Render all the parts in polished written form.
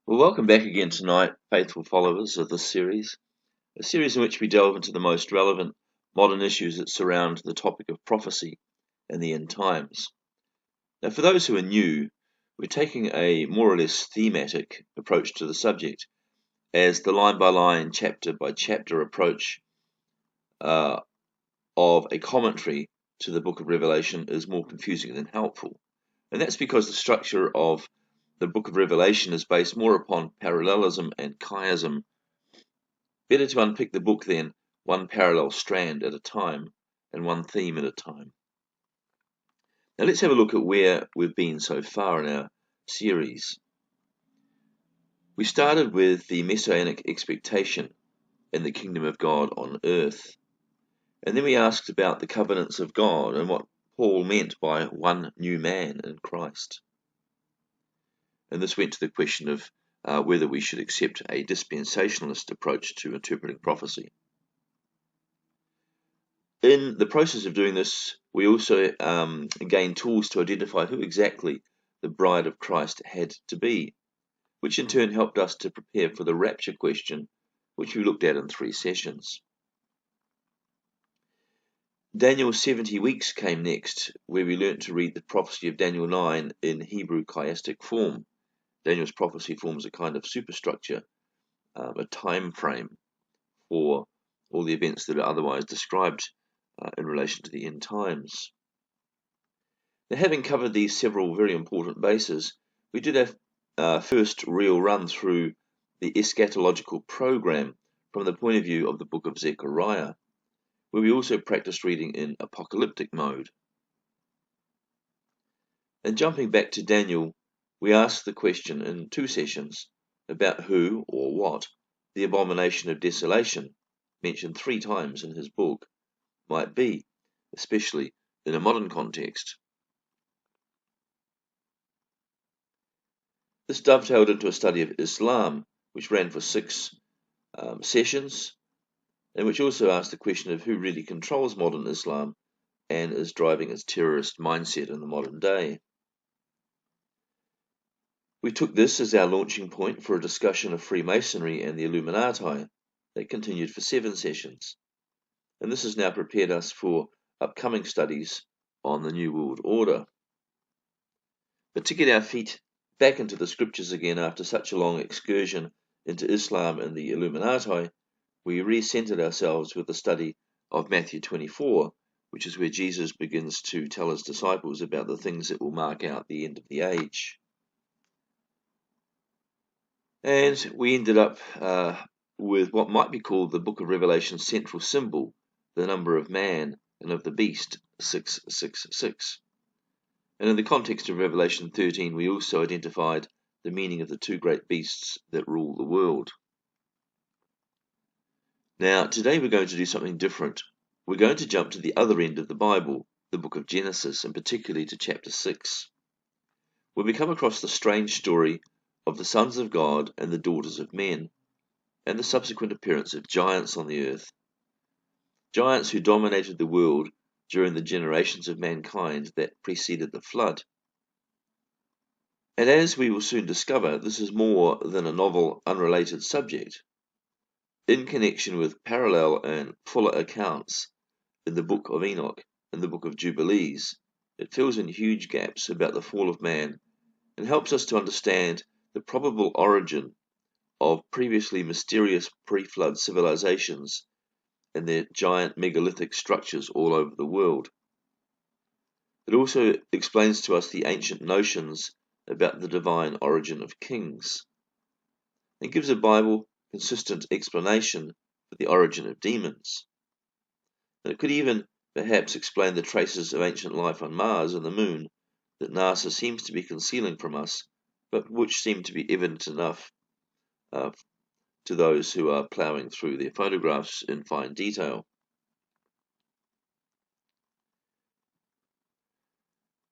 Well, welcome back again tonight, faithful followers of this series, a series in which we delve into the most relevant modern issues that surround the topic of prophecy and the end times. Now, for those who are new, we're taking a more or less thematic approach to the subject, as the line-by-line, chapter-by-chapter approach of a commentary to the book of Revelation is more confusing than helpful. And that's because the structure of the book of Revelation is based more upon parallelism and chiasm. Better to unpick the book then, one parallel strand at a time and one theme at a time. Now let's have a look at where we've been so far in our series. We started with the messianic expectation in the kingdom of God on earth. And then we asked about the covenants of God and what Paul meant by one new man in Christ. And this went to the question of whether we should accept a dispensationalist approach to interpreting prophecy. In the process of doing this, we also gained tools to identify who exactly the bride of Christ had to be, which in turn helped us to prepare for the rapture question, which we looked at in 3 sessions. Daniel's 70 weeks came next, where we learnt to read the prophecy of Daniel 9 in Hebrew chiastic form. Daniel's prophecy forms a kind of superstructure, a time frame for all the events that are otherwise described in relation to the end times. Now, having covered these several very important bases, we did our first real run through the eschatological program from the point of view of the book of Zechariah, where we also practiced reading in apocalyptic mode. And jumping back to Daniel, we asked the question in 2 sessions about who or what the abomination of desolation, mentioned 3 times in his book, might be, especially in a modern context. This dovetailed into a study of Islam, which ran for 6 sessions, and which also asked the question of who really controls modern Islam and is driving its terrorist mindset in the modern day. We took this as our launching point for a discussion of Freemasonry and the Illuminati that continued for 7 sessions, and this has now prepared us for upcoming studies on the New World Order. But to get our feet back into the scriptures again after such a long excursion into Islam and the Illuminati, we recentered ourselves with the study of Matthew 24, which is where Jesus begins to tell his disciples about the things that will mark out the end of the age. And we ended up with what might be called the book of Revelation's central symbol, the number of man and of the beast, 666. And in the context of Revelation 13, we also identified the meaning of the 2 great beasts that rule the world. Now, today we're going to do something different. We're going to jump to the other end of the Bible, the book of Genesis, and particularly to chapter 6, where we come across the strange story of the sons of God and the daughters of men, and the subsequent appearance of giants on the earth, giants who dominated the world during the generations of mankind that preceded the flood. And as we will soon discover, this is more than a novel, unrelated subject. In connection with parallel and fuller accounts in the book of Enoch and the book of Jubilees, it fills in huge gaps about the fall of man and helps us to understand the probable origin of previously mysterious pre-flood civilizations and their giant megalithic structures all over the world. It also explains to us the ancient notions about the divine origin of kings, and gives a Bible-consistent explanation for the origin of demons. And it could even perhaps explain the traces of ancient life on Mars and the Moon that NASA seems to be concealing from us, but which seem to be evident enough to those who are ploughing through their photographs in fine detail.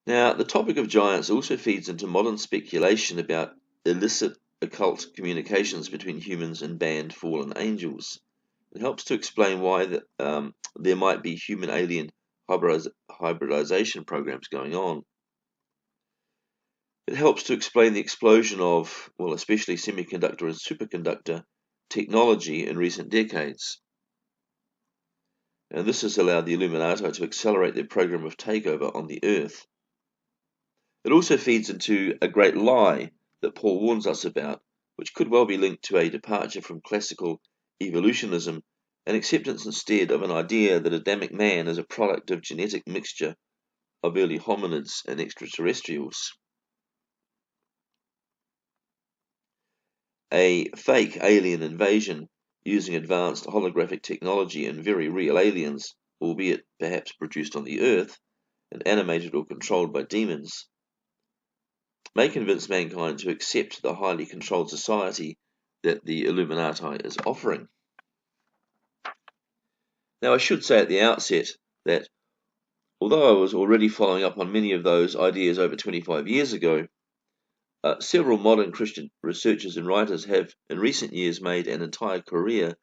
Now, the topic of giants also feeds into modern speculation about illicit occult communications between humans and banned fallen angels. It helps to explain why there might be human-alien hybridization programs going on. It helps to explain the explosion of, well, especially semiconductor and superconductor technology in recent decades. And this has allowed the Illuminati to accelerate their program of takeover on the Earth. It also feeds into a great lie that Paul warns us about, which could well be linked to a departure from classical evolutionism and acceptance instead of an idea that Adamic man is a product of genetic mixture of early hominids and extraterrestrials. A fake alien invasion using advanced holographic technology and very real aliens, albeit perhaps produced on the Earth and animated or controlled by demons, may convince mankind to accept the highly controlled society that the Illuminati is offering. Now, I should say at the outset that although I was already following up on many of those ideas over 25 years ago, several modern Christian researchers and writers have in recent years made an entire career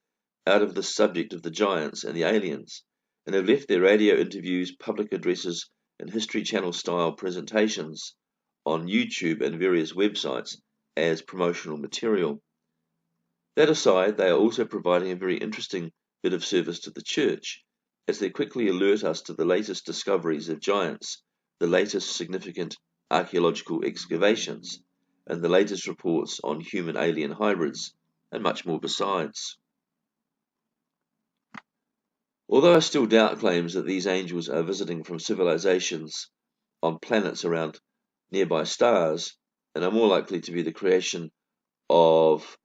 out of the subject of the giants and the aliens, and have left their radio interviews, public addresses, and History Channel style presentations on YouTube and various websites as promotional material. That aside, they are also providing a very interesting bit of service to the church, as they quickly alert us to the latest discoveries of giants, the latest significant archaeological excavations, and the latest reports on human-alien hybrids, and much more besides. Although I still doubt claims that these angels are visiting from civilizations on planets around nearby stars, and are more likely to be the creation of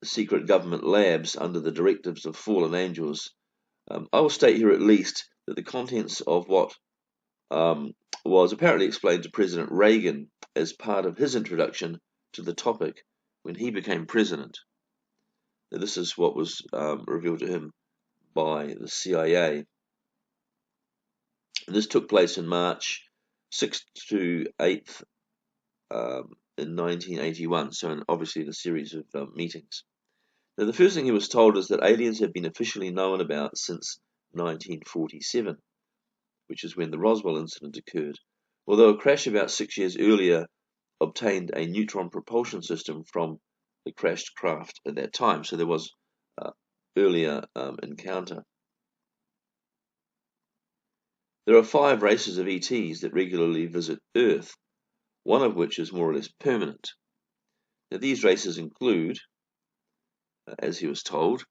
secret government labs under the directives of fallen angels, I will state here at least that the contents of what was apparently explained to President Reagan as part of his introduction to the topic when he became president. Now, this is what was revealed to him by the CIA. And this took place in March 6th to 8th in 1981, so obviously in a series of meetings. Now, the first thing he was told is that aliens have been officially known about since 1947, which is when the Roswell incident occurred, although a crash about 6 years earlier obtained a neutron propulsion system from the crashed craft at that time, so there was earlier encounter. There are 5 races of ETs that regularly visit Earth, one of which is more or less permanent. Now, these races include, as he was told,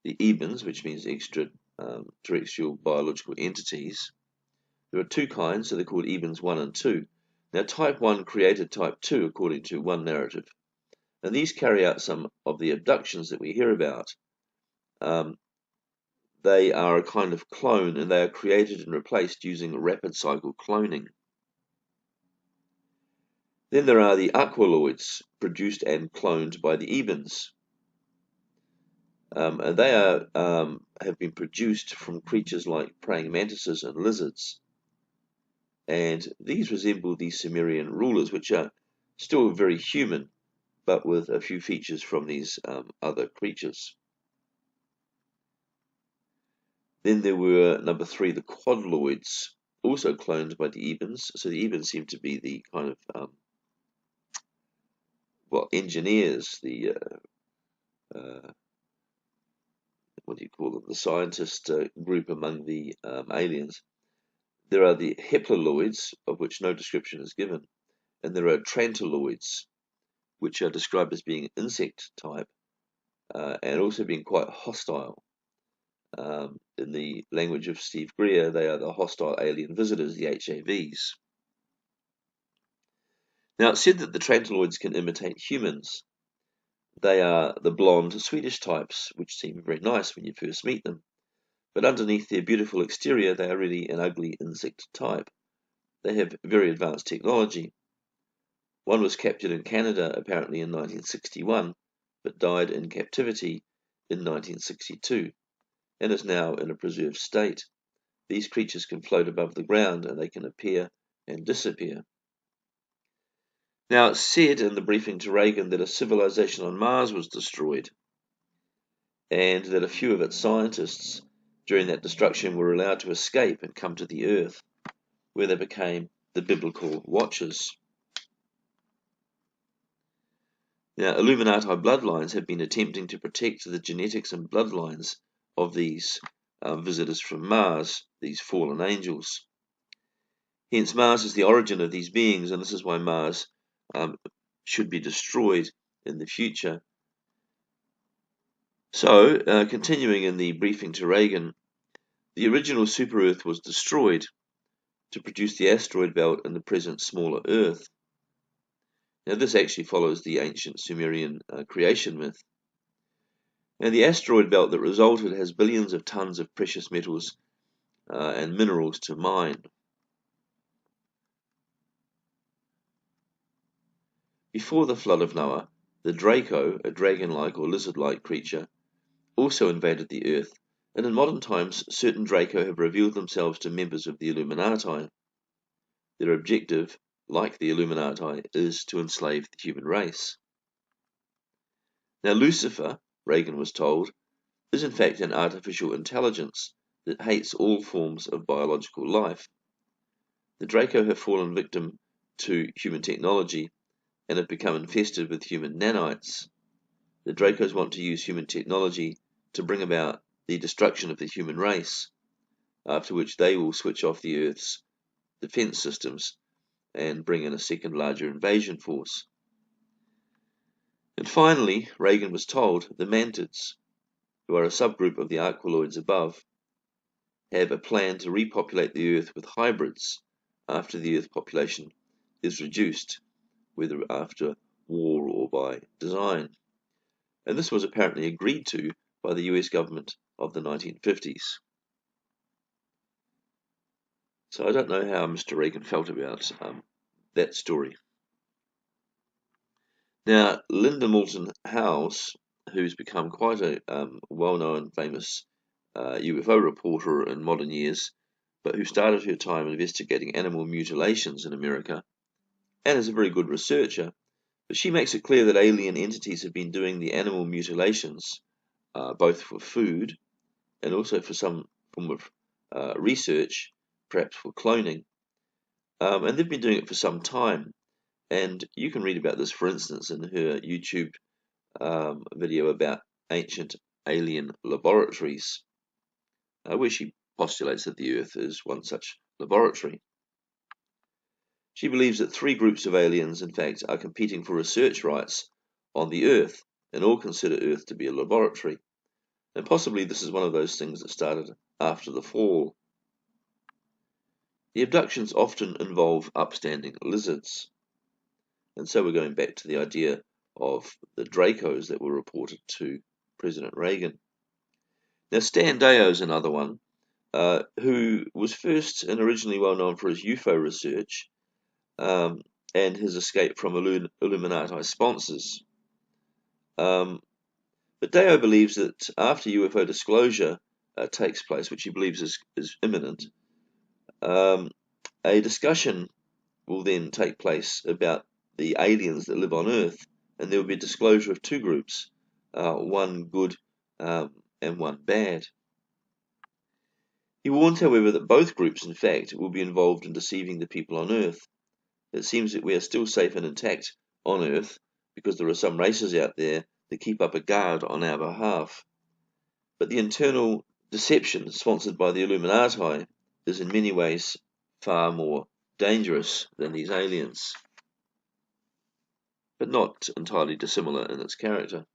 the Ebens, which means extraterrestrial biological entities. There are 2 kinds, so they're called Ebens 1 and 2. Now, Type 1 created Type 2, according to one narrative, and these carry out some of the abductions that we hear about. They are a kind of clone, and they are created and replaced using rapid cycle cloning. Then there are the aqualoids, produced and cloned by the Ebens. And they have been produced from creatures like praying mantises and lizards. And these resemble the Sumerian rulers, which are still very human, but with a few features from these other creatures. Then there were, number 3, the quadloids, also cloned by the Ebens. So the Ebens seem to be the kind of engineers, the what do you call them? The scientist group among the aliens. There are the heplaloids, of which no description is given, and there are trantaloids, which are described as being insect type and also being quite hostile. In the language of Steve Greer, they are the hostile alien visitors, the HAVs. Now, it's said that the trantaloids can imitate humans. They are the blonde Swedish types, which seem very nice when you first meet them. But underneath their beautiful exterior, they are really an ugly insect type. They have very advanced technology. One was captured in Canada, apparently in 1961, but died in captivity in 1962, and is now in a preserved state. These creatures can float above the ground, and they can appear and disappear. Now, it's said in the briefing to Reagan that a civilization on Mars was destroyed, and that a few of its scientists during that destruction were allowed to escape and come to the Earth, where they became the biblical watchers. Now, Illuminati bloodlines have been attempting to protect the genetics and bloodlines of these visitors from Mars, these fallen angels. Hence, Mars is the origin of these beings, and this is why Mars should be destroyed in the future. So, continuing in the briefing to Reagan, the original super-Earth was destroyed to produce the asteroid belt and the present smaller Earth. Now, this actually follows the ancient Sumerian creation myth. Now, the asteroid belt that resulted has billions of tons of precious metals and minerals to mine. Before the flood of Noah, the Draco, a dragon-like or lizard-like creature, also invaded the Earth, and in modern times certain Draco have revealed themselves to members of the Illuminati. Their objective, like the Illuminati, is to enslave the human race. Now Lucifer, Reagan was told, is in fact an artificial intelligence that hates all forms of biological life. The Draco have fallen victim to human technology and have become infested with human nanites. The Dracos want to use human technology to bring about the destruction of the human race, after which they will switch off the Earth's defense systems and bring in a second larger invasion force. And finally, Reagan was told the mantids, who are a subgroup of the arqueoloids above, have a plan to repopulate the Earth with hybrids after the Earth population is reduced, whether after war or by design. And this was apparently agreed to by the US government of the 1950s. So I don't know how Mr. Reagan felt about that story. Now, Linda Moulton House, who's become quite a well-known, famous UFO reporter in modern years, but who started her time investigating animal mutilations in America, and is a very good researcher, but she makes it clear that alien entities have been doing the animal mutilations, both for food and also for some form of research, perhaps for cloning. And they've been doing it for some time. And you can read about this, for instance, in her YouTube video about ancient alien laboratories, where she postulates that the Earth is one such laboratory. She believes that three groups of aliens, in fact, are competing for research rights on the Earth, and all consider Earth to be a laboratory. And possibly this is one of those things that started after the fall. The abductions often involve upstanding lizards. And so we're going back to the idea of the Dracos that were reported to President Reagan. Now, Stan Deyo is another one, who was first and originally well known for his UFO research and his escape from Illuminati sponsors. But Deyo believes that after UFO disclosure takes place, which he believes is imminent, a discussion will then take place about the aliens that live on Earth, and there will be a disclosure of two groups, one good and one bad. He warns, however, that both groups, in fact, will be involved in deceiving the people on Earth. It seems that we are still safe and intact on Earth because there are some races out there that keep up a guard on our behalf. But the internal deception sponsored by the Illuminati is in many ways far more dangerous than these aliens, but not entirely dissimilar in its character.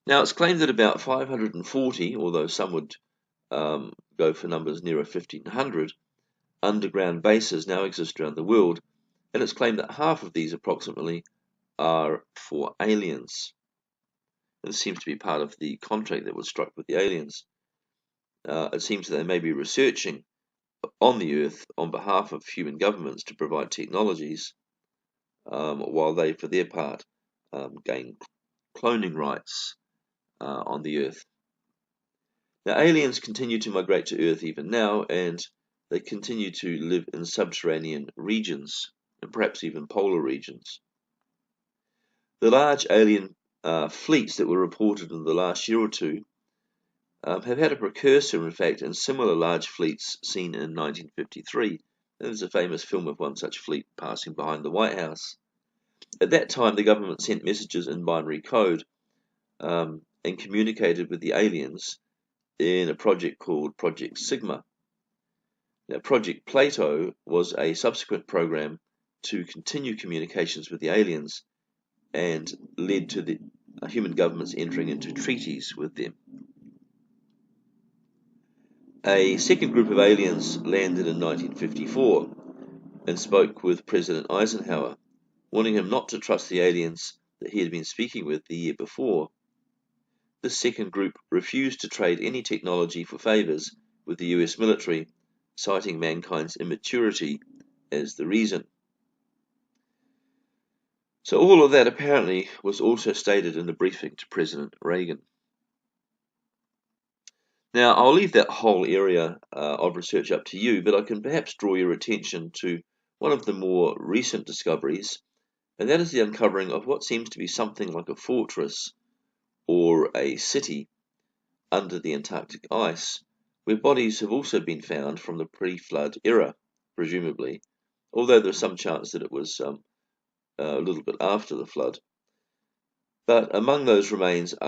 Now, it's claimed that about 540, although some would go for numbers nearer 1,500, underground bases now exist around the world, and it's claimed that half of these approximately are for aliens. And this seems to be part of the contract that was struck with the aliens. It seems that they may be researching on the Earth on behalf of human governments to provide technologies, while they, for their part, gain cloning rights on the Earth. Now, aliens continue to migrate to Earth even now, and they continue to live in subterranean regions, and perhaps even polar regions. The large alien fleets that were reported in the last year or two have had a precursor, in fact, in similar large fleets seen in 1953. There's a famous film of one such fleet passing behind the White House. At that time, the government sent messages in binary code and communicated with the aliens in a project called Project Sigma. Now, Project Plato was a subsequent program to continue communications with the aliens and led to the human governments entering into treaties with them. A second group of aliens landed in 1954 and spoke with President Eisenhower, warning him not to trust the aliens that he had been speaking with the year before. This second group refused to trade any technology for favors with the US military, citing mankind's immaturity as the reason. So all of that apparently was also stated in the briefing to President Reagan. Now, I'll leave that whole area of research up to you, but I can perhaps draw your attention to one of the more recent discoveries, and that is the uncovering of what seems to be something like a fortress or a city under the Antarctic ice, where bodies have also been found from the pre-flood era, presumably, although there's some chance that it was a little bit after the flood. But among those remains is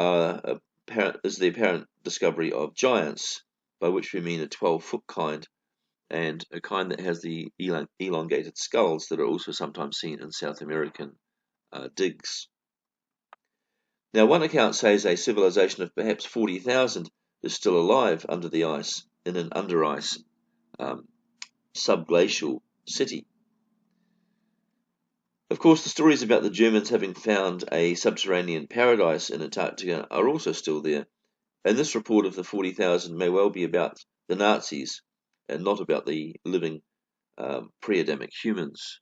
the apparent discovery of giants, by which we mean a 12-foot kind, and a kind that has the elongated skulls that are also sometimes seen in South American digs. Now, one account says a civilization of perhaps 40,000 is still alive under the ice in an under-ice subglacial city. Of course, the stories about the Germans having found a subterranean paradise in Antarctica are also still there, and this report of the 40,000 may well be about the Nazis and not about the living pre-Adamic humans.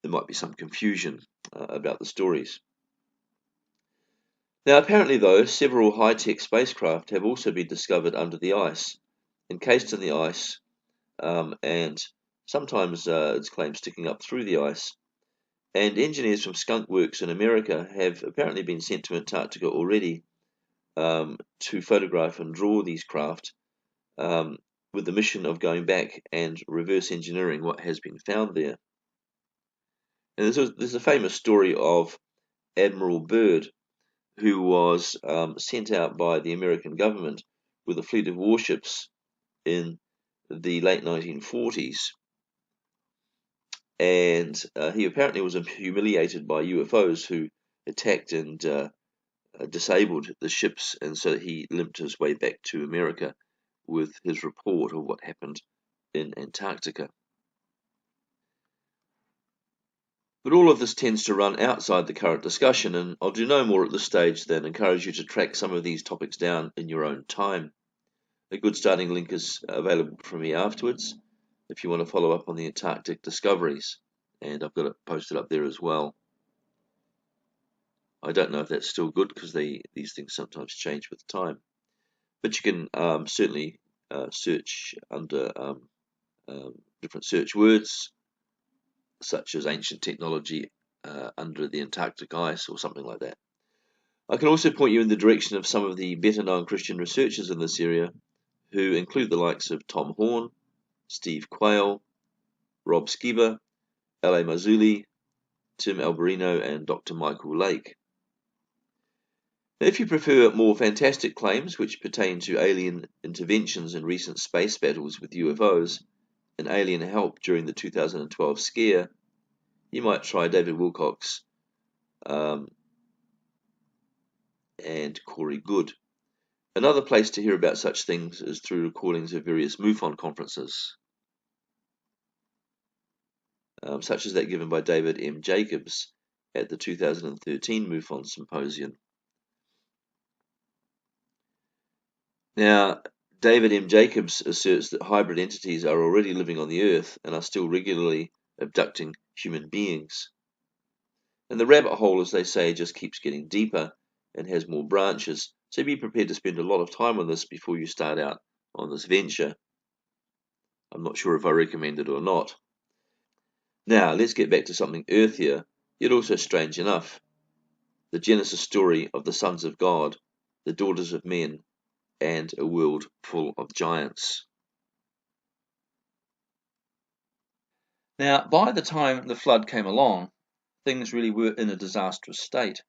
There might be some confusion about the stories. Now, apparently, though, several high-tech spacecraft have also been discovered under the ice, encased in the ice, and sometimes it's claimed sticking up through the ice. And engineers from Skunk Works in America have apparently been sent to Antarctica already to photograph and draw these craft with the mission of going back and reverse engineering what has been found there. And there's a famous story of Admiral Byrd, who was sent out by the American government with a fleet of warships in the late 1940s. And he apparently was humiliated by UFOs who attacked and disabled the ships, and so he limped his way back to America with his report of what happened in Antarctica. But all of this tends to run outside the current discussion, and I'll do no more at this stage than encourage you to track some of these topics down in your own time. A good starting link is available from me afterwards if you want to follow up on the Antarctic discoveries, and I've got it posted up there as well. I don't know if that's still good because these things sometimes change with time, but you can certainly search under different search words such as ancient technology under the Antarctic ice or something like that. I can also point you in the direction of some of the better known Christian researchers in this area, who include the likes of Tom Horn, Steve Quayle, Rob Skiba, L.A. Marzulli, Tim Alberino, and Dr. Michael Lake. Now, if you prefer more fantastic claims which pertain to alien interventions in recent space battles with UFOs and alien help during the 2012 scare, you might try David Wilcox and Corey Good. Another place to hear about such things is through recordings of various MUFON conferences, such as that given by David M. Jacobs at the 2013 MUFON Symposium. Now, David M. Jacobs asserts that hybrid entities are already living on the Earth and are still regularly abducting human beings. And the rabbit hole, as they say, just keeps getting deeper and has more branches, so be prepared to spend a lot of time on this before you start out on this venture. I'm not sure if I recommend it or not. Now, let's get back to something earthier, yet also strange enough. The Genesis story of the sons of God, the daughters of men, and a world full of giants. Now, by the time the flood came along, things really were in a disastrous state.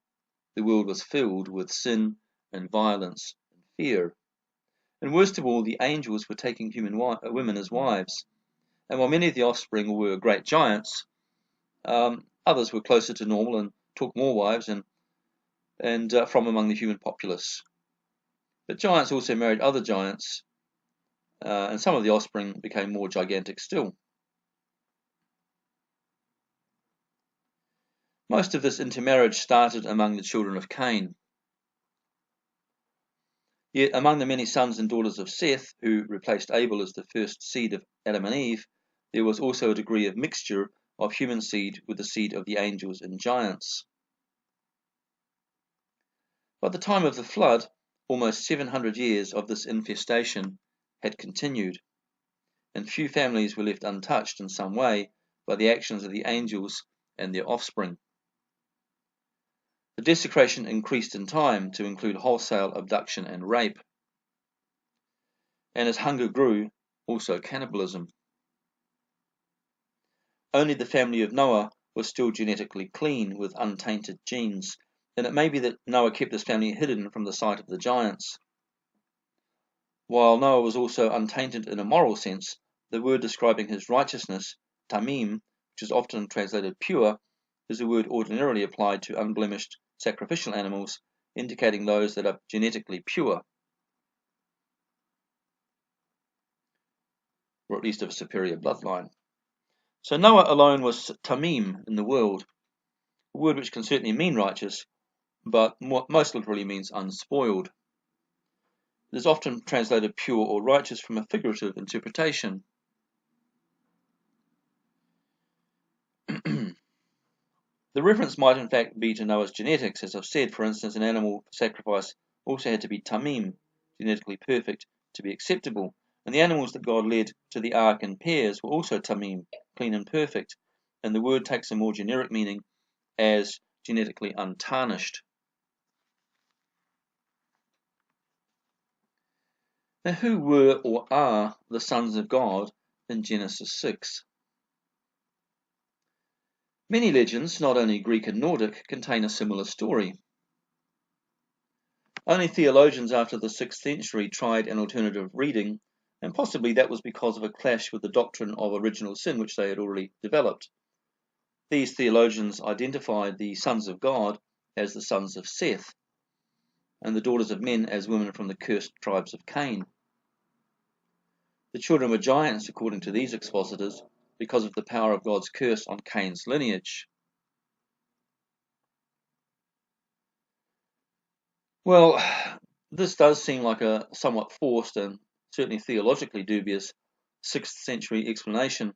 The world was filled with sin and violence and fear. And worst of all, the angels were taking human women as wives. And while many of the offspring were great giants, others were closer to normal and took more wives and from among the human populace. But giants also married other giants, and some of the offspring became more gigantic still. Most of this intermarriage started among the children of Cain. Yet among the many sons and daughters of Seth, who replaced Abel as the first seed of Adam and Eve, there was also a degree of mixture of human seed with the seed of the angels and giants. By the time of the flood, almost 700 years of this infestation had continued, and few families were left untouched in some way by the actions of the angels and their offspring. The desecration increased in time to include wholesale abduction and rape. And as hunger grew, also cannibalism. Only the family of Noah was still genetically clean with untainted genes, and it may be that Noah kept his family hidden from the sight of the giants. While Noah was also untainted in a moral sense, the word describing his righteousness, tamim, which is often translated pure, is a word ordinarily applied to unblemished sacrificial animals, indicating those that are genetically pure, or at least of a superior bloodline. So Noah alone was tamim in the world, a word which can certainly mean righteous, but most literally means unspoiled. It is often translated pure or righteous from a figurative interpretation. The reference might in fact be to Noah's genetics, as I've said. For instance, an animal sacrifice also had to be tamim, genetically perfect, to be acceptable, and the animals that God led to the ark in pairs were also tamim, clean and perfect, and the word takes a more generic meaning as genetically untarnished. Now, who were or are the sons of God in Genesis 6? Many legends, not only Greek and Nordic, contain a similar story. Only theologians after the 6th century tried an alternative reading, and possibly that was because of a clash with the doctrine of original sin which they had already developed. These theologians identified the sons of God as the sons of Seth, and the daughters of men as women from the cursed tribes of Cain. The children were giants, according to these expositors, because of the power of God's curse on Cain's lineage. Well, this does seem like a somewhat forced and certainly theologically dubious 6th century explanation,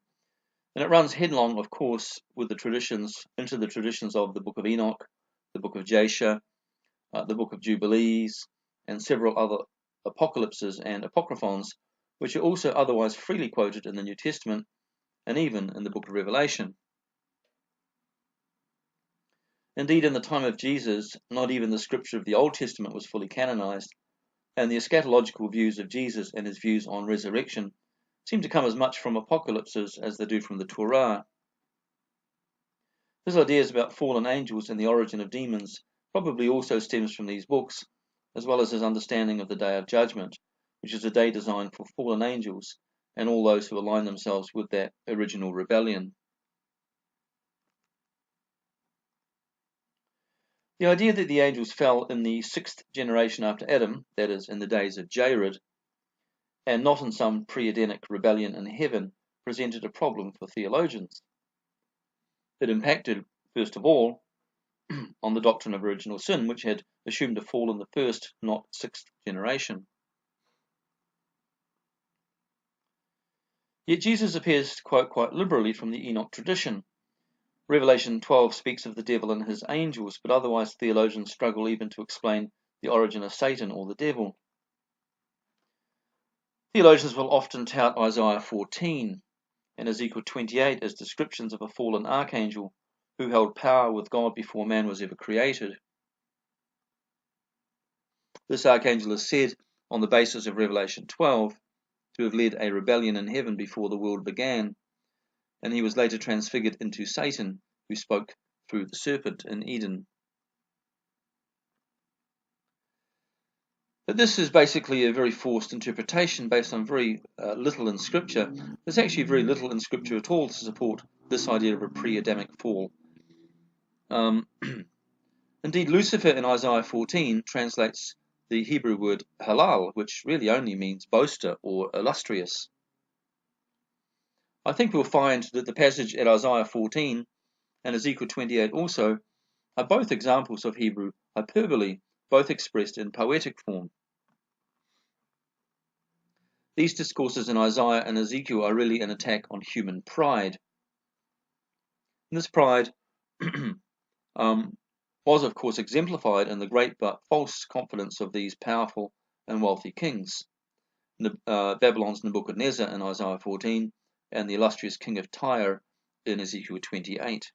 and it runs headlong, of course, with the traditions into the traditions of the Book of Enoch, the Book of Jasher, the Book of Jubilees, and several other apocalypses and apocryphons, which are also otherwise freely quoted in the New Testament and even in the Book of Revelation. Indeed, in the time of Jesus, not even the scripture of the Old Testament was fully canonized, and the eschatological views of Jesus and his views on resurrection seem to come as much from apocalypses as they do from the Torah. His ideas about fallen angels and the origin of demons probably also stems from these books, as well as his understanding of the Day of Judgment, which is a day designed for fallen angels and all those who align themselves with that original rebellion. The idea that the angels fell in the 6th generation after Adam, that is, in the days of Jared, and not in some pre-Edenic rebellion in heaven, presented a problem for theologians. It impacted, first of all, on the doctrine of original sin, which had assumed a fall in the 1st, not 6th generation. Yet Jesus appears to quote quite liberally from the Enoch tradition. Revelation 12 speaks of the devil and his angels, but otherwise theologians struggle even to explain the origin of Satan or the devil. Theologians will often tout Isaiah 14 and Ezekiel 28 as descriptions of a fallen archangel who held power with God before man was ever created. This archangel is said, on the basis of Revelation 12, to have led a rebellion in heaven before the world began, and he was later transfigured into Satan, who spoke through the serpent in Eden. But this is basically a very forced interpretation based on very little in Scripture. There's actually very little in Scripture at all to support this idea of a pre-Adamic fall. Indeed, Lucifer in Isaiah 14 translates the Hebrew word halal, which really only means boaster or illustrious. I think we'll find that the passage at Isaiah 14 and Ezekiel 28 also are both examples of Hebrew hyperbole, both expressed in poetic form. These discourses in Isaiah and Ezekiel are really an attack on human pride. And this pride was, of course, exemplified in the great but false confidence of these powerful and wealthy kings. Babylon's Nebuchadnezzar in Isaiah 14 and the illustrious king of Tyre in Ezekiel 28.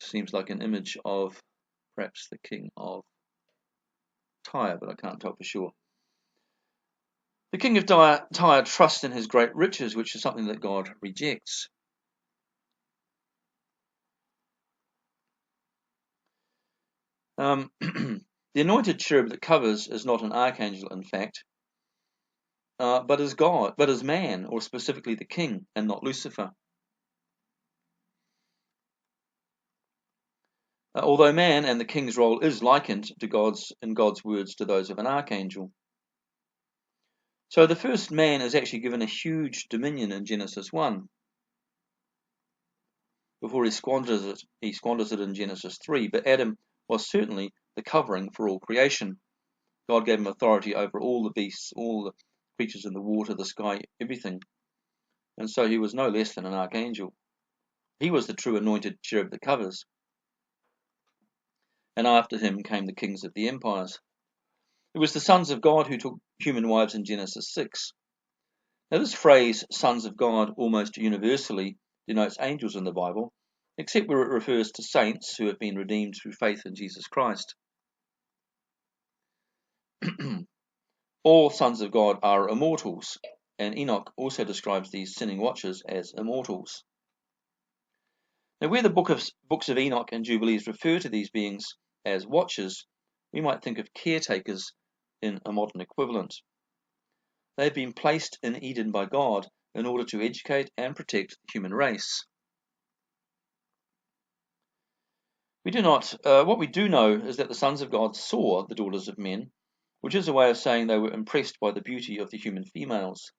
Seems like an image of perhaps the king of Tyre, but I can't tell for sure. The king of Tyre trusts in his great riches, which is something that God rejects. The anointed cherub that covers is not an archangel, in fact, but is God, but is man, or specifically the king, and not Lucifer. Although man and the king's role is likened to in God's words to those of an archangel. So the first man is actually given a huge dominion in Genesis 1. Before he squanders it in Genesis 3, but Adam was certainly the covering for all creation. God gave him authority over all the beasts, all the creatures in the water, the sky, everything. And so he was no less than an archangel. He was the true anointed cherub that covers. And after him came the kings of the empires. It was the sons of God who took human wives in Genesis 6. Now this phrase, sons of God, almost universally denotes angels in the Bible, except where it refers to saints who have been redeemed through faith in Jesus Christ. All sons of God are immortals, and Enoch also describes these sinning watchers as immortals. Now where the books of Enoch and Jubilees refer to these beings as watchers, we might think of caretakers in a modern equivalent. They have been placed in Eden by God in order to educate and protect the human race. What we do know is that the sons of God saw the daughters of men, which is a way of saying they were impressed by the beauty of the human females.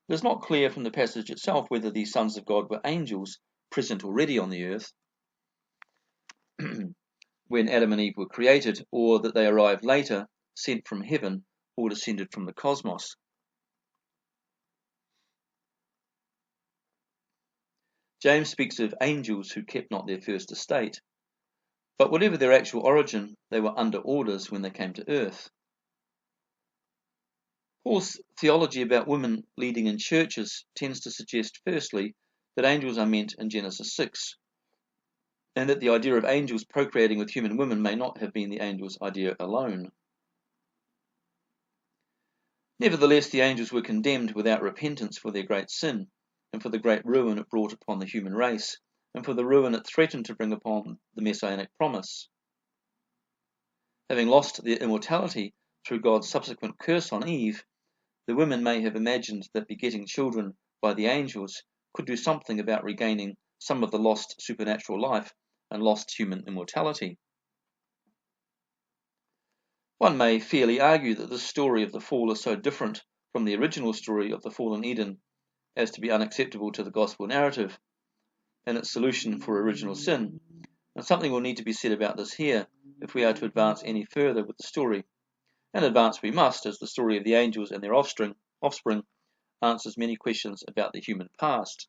It is not clear from the passage itself whether these sons of God were angels present already on the earth when Adam and Eve were created, or that they arrived later, sent from heaven, or descended from the cosmos. James speaks of angels who kept not their first estate, but whatever their actual origin, they were under orders when they came to earth. Paul's theology about women leading in churches tends to suggest, firstly, that angels are meant in Genesis 6, and that the idea of angels procreating with human women may not have been the angels' idea alone. Nevertheless, the angels were condemned without repentance for their great sin, and for the great ruin it brought upon the human race, and for the ruin it threatened to bring upon the Messianic promise. Having lost their immortality through God's subsequent curse on Eve, the women may have imagined that begetting children by the angels could do something about regaining some of the lost supernatural life and lost human immortality. One may fairly argue that this story of the fall is so different from the original story of the fall in Eden as to be unacceptable to the gospel narrative and its solution for original sin, and something will need to be said about this here if we are to advance any further with the story. And advance we must, as the story of the angels and their offspring answers many questions about the human past.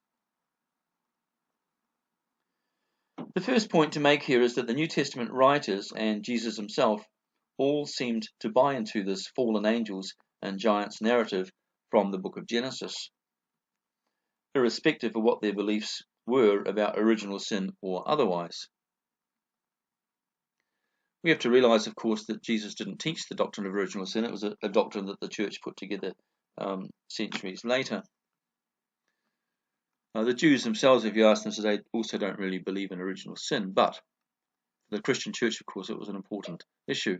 The first point to make here is that the New Testament writers and Jesus himself all seemed to buy into this fallen angels and giants narrative from the book of Genesis, irrespective of what their beliefs were about original sin or otherwise. We have to realize, of course, that Jesus didn't teach the doctrine of original sin. It was a doctrine that the church put together centuries later. The Jews themselves, if you ask them today, also don't really believe in original sin, but for the Christian church, of course, it was an important issue.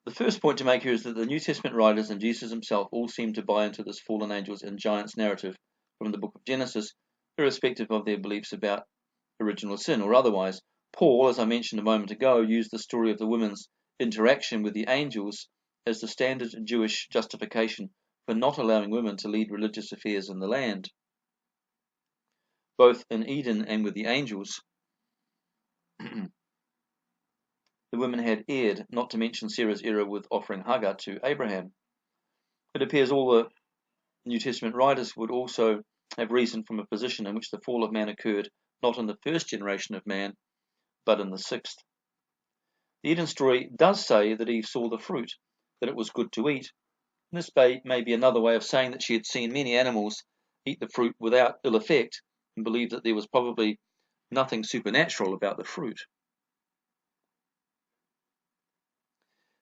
The first point to make here is that the New Testament writers and Jesus himself all seem to buy into this fallen angels and giants narrative from the book of Genesis, irrespective of their beliefs about original sin or otherwise. Paul, as I mentioned a moment ago, used the story of the women's interaction with the angels as the standard Jewish justification for not allowing women to lead religious affairs in the land. Both in Eden and with the angels, the women had erred, not to mention Sarah's error with offering Hagar to Abraham. It appears all the New Testament writers would also have reasoned from a position in which the fall of man occurred not in the first generation of man, but in the sixth. The Eden story does say that Eve saw the fruit, that it was good to eat. And this may be another way of saying that she had seen many animals eat the fruit without ill effect and believed that there was probably nothing supernatural about the fruit.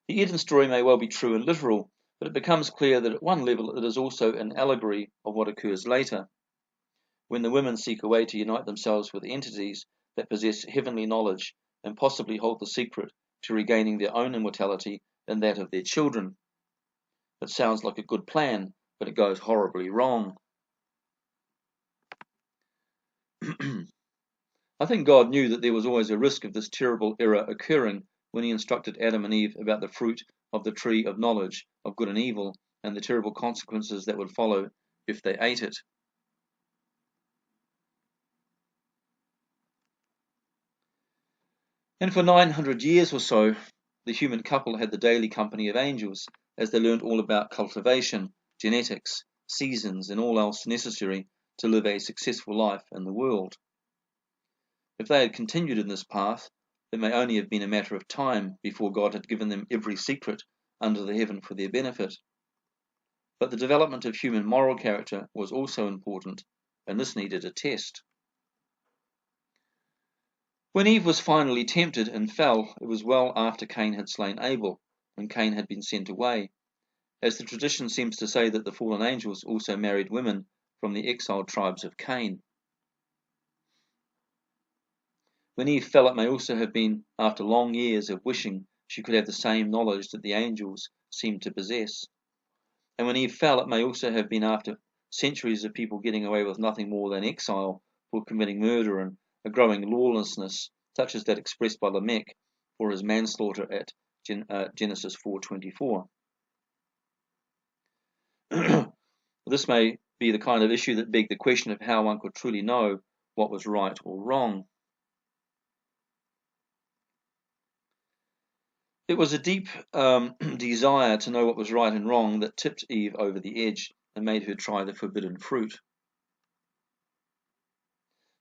The Eden story may well be true and literal, but it becomes clear that at one level it is also an allegory of what occurs later, when the women seek a way to unite themselves with entities that possess heavenly knowledge and possibly hold the secret to regaining their own immortality and that of their children. It sounds like a good plan, but it goes horribly wrong. I think God knew that there was always a risk of this terrible error occurring when he instructed Adam and Eve about the fruit of the tree of knowledge of good and evil and the terrible consequences that would follow if they ate it. And for 900 years or so, the human couple had the daily company of angels as they learned all about cultivation, genetics, seasons, and all else necessary to live a successful life in the world. If they had continued in this path, it may only have been a matter of time before God had given them every secret under the heaven for their benefit. But the development of human moral character was also important, and this needed a test. When Eve was finally tempted and fell, it was well after Cain had slain Abel, and Cain had been sent away, as the tradition seems to say that the fallen angels also married women from the exiled tribes of Cain. When Eve fell, it may also have been after long years of wishing she could have the same knowledge that the angels seemed to possess. And when Eve fell, it may also have been after centuries of people getting away with nothing more than exile for committing murder and a growing lawlessness, such as that expressed by Lamech for his manslaughter at Genesis 4:24. This may be the kind of issue that begged the question of how one could truly know what was right or wrong. It was a deep desire to know what was right and wrong that tipped Eve over the edge and made her try the forbidden fruit.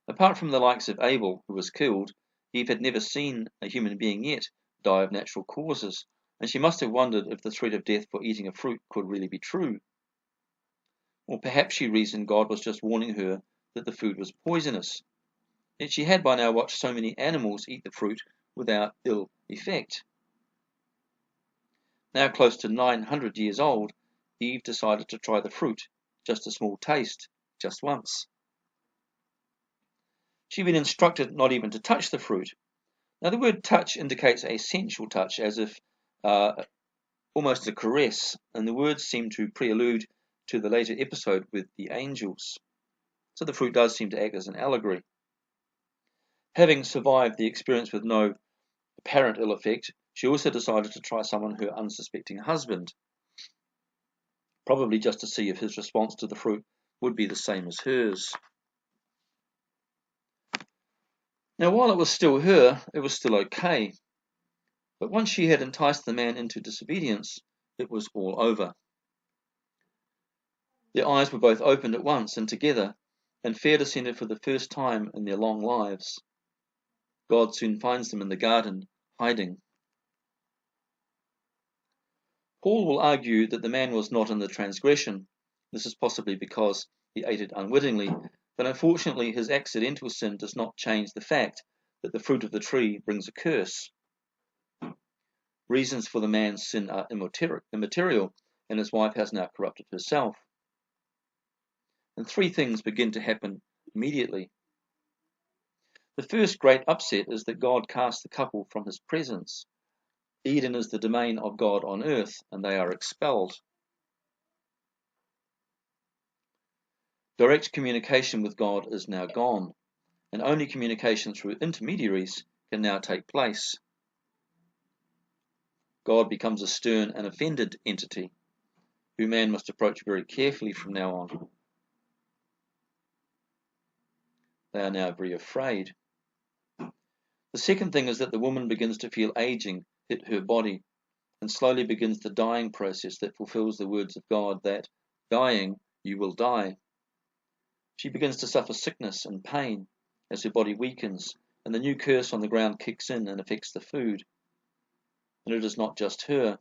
Apart from the likes of Abel, who was killed, Eve had never seen a human being yet die of natural causes, and she must have wondered if the threat of death for eating a fruit could really be true. Or perhaps she reasoned God was just warning her that the food was poisonous. Yet she had by now watched so many animals eat the fruit without ill effect. Now close to 900 years old, Eve decided to try the fruit, just a small taste, just once. She'd been instructed not even to touch the fruit. Now the word touch indicates a sensual touch, as if almost a caress, and the words seem to prelude to the later episode with the angels. So the fruit does seem to act as an allegory. Having survived the experience with no apparent ill effect, she also decided to try her unsuspecting husband, probably just to see if his response to the fruit would be the same as hers. Now, while it was still her, it was still okay. But once she had enticed the man into disobedience, it was all over. Their eyes were both opened at once and together, and fear descended for the first time in their long lives. God soon finds them in the garden, hiding. Paul will argue that the man was not in the transgression. This is possibly because he ate it unwittingly, but unfortunately his accidental sin does not change the fact that the fruit of the tree brings a curse. Reasons for the man's sin are immaterial, and his wife has now corrupted herself. And three things begin to happen immediately. The first great upset is that God casts the couple from his presence. Eden is the domain of God on earth, and they are expelled. Direct communication with God is now gone, and only communication through intermediaries can now take place. God becomes a stern and offended entity, who man must approach very carefully from now on. They are now very afraid. The second thing is that the woman begins to feel aging hit her body, and slowly begins the dying process that fulfills the words of God that, dying, you will die. She begins to suffer sickness and pain as her body weakens, and the new curse on the ground kicks in and affects the food. And it is not just her.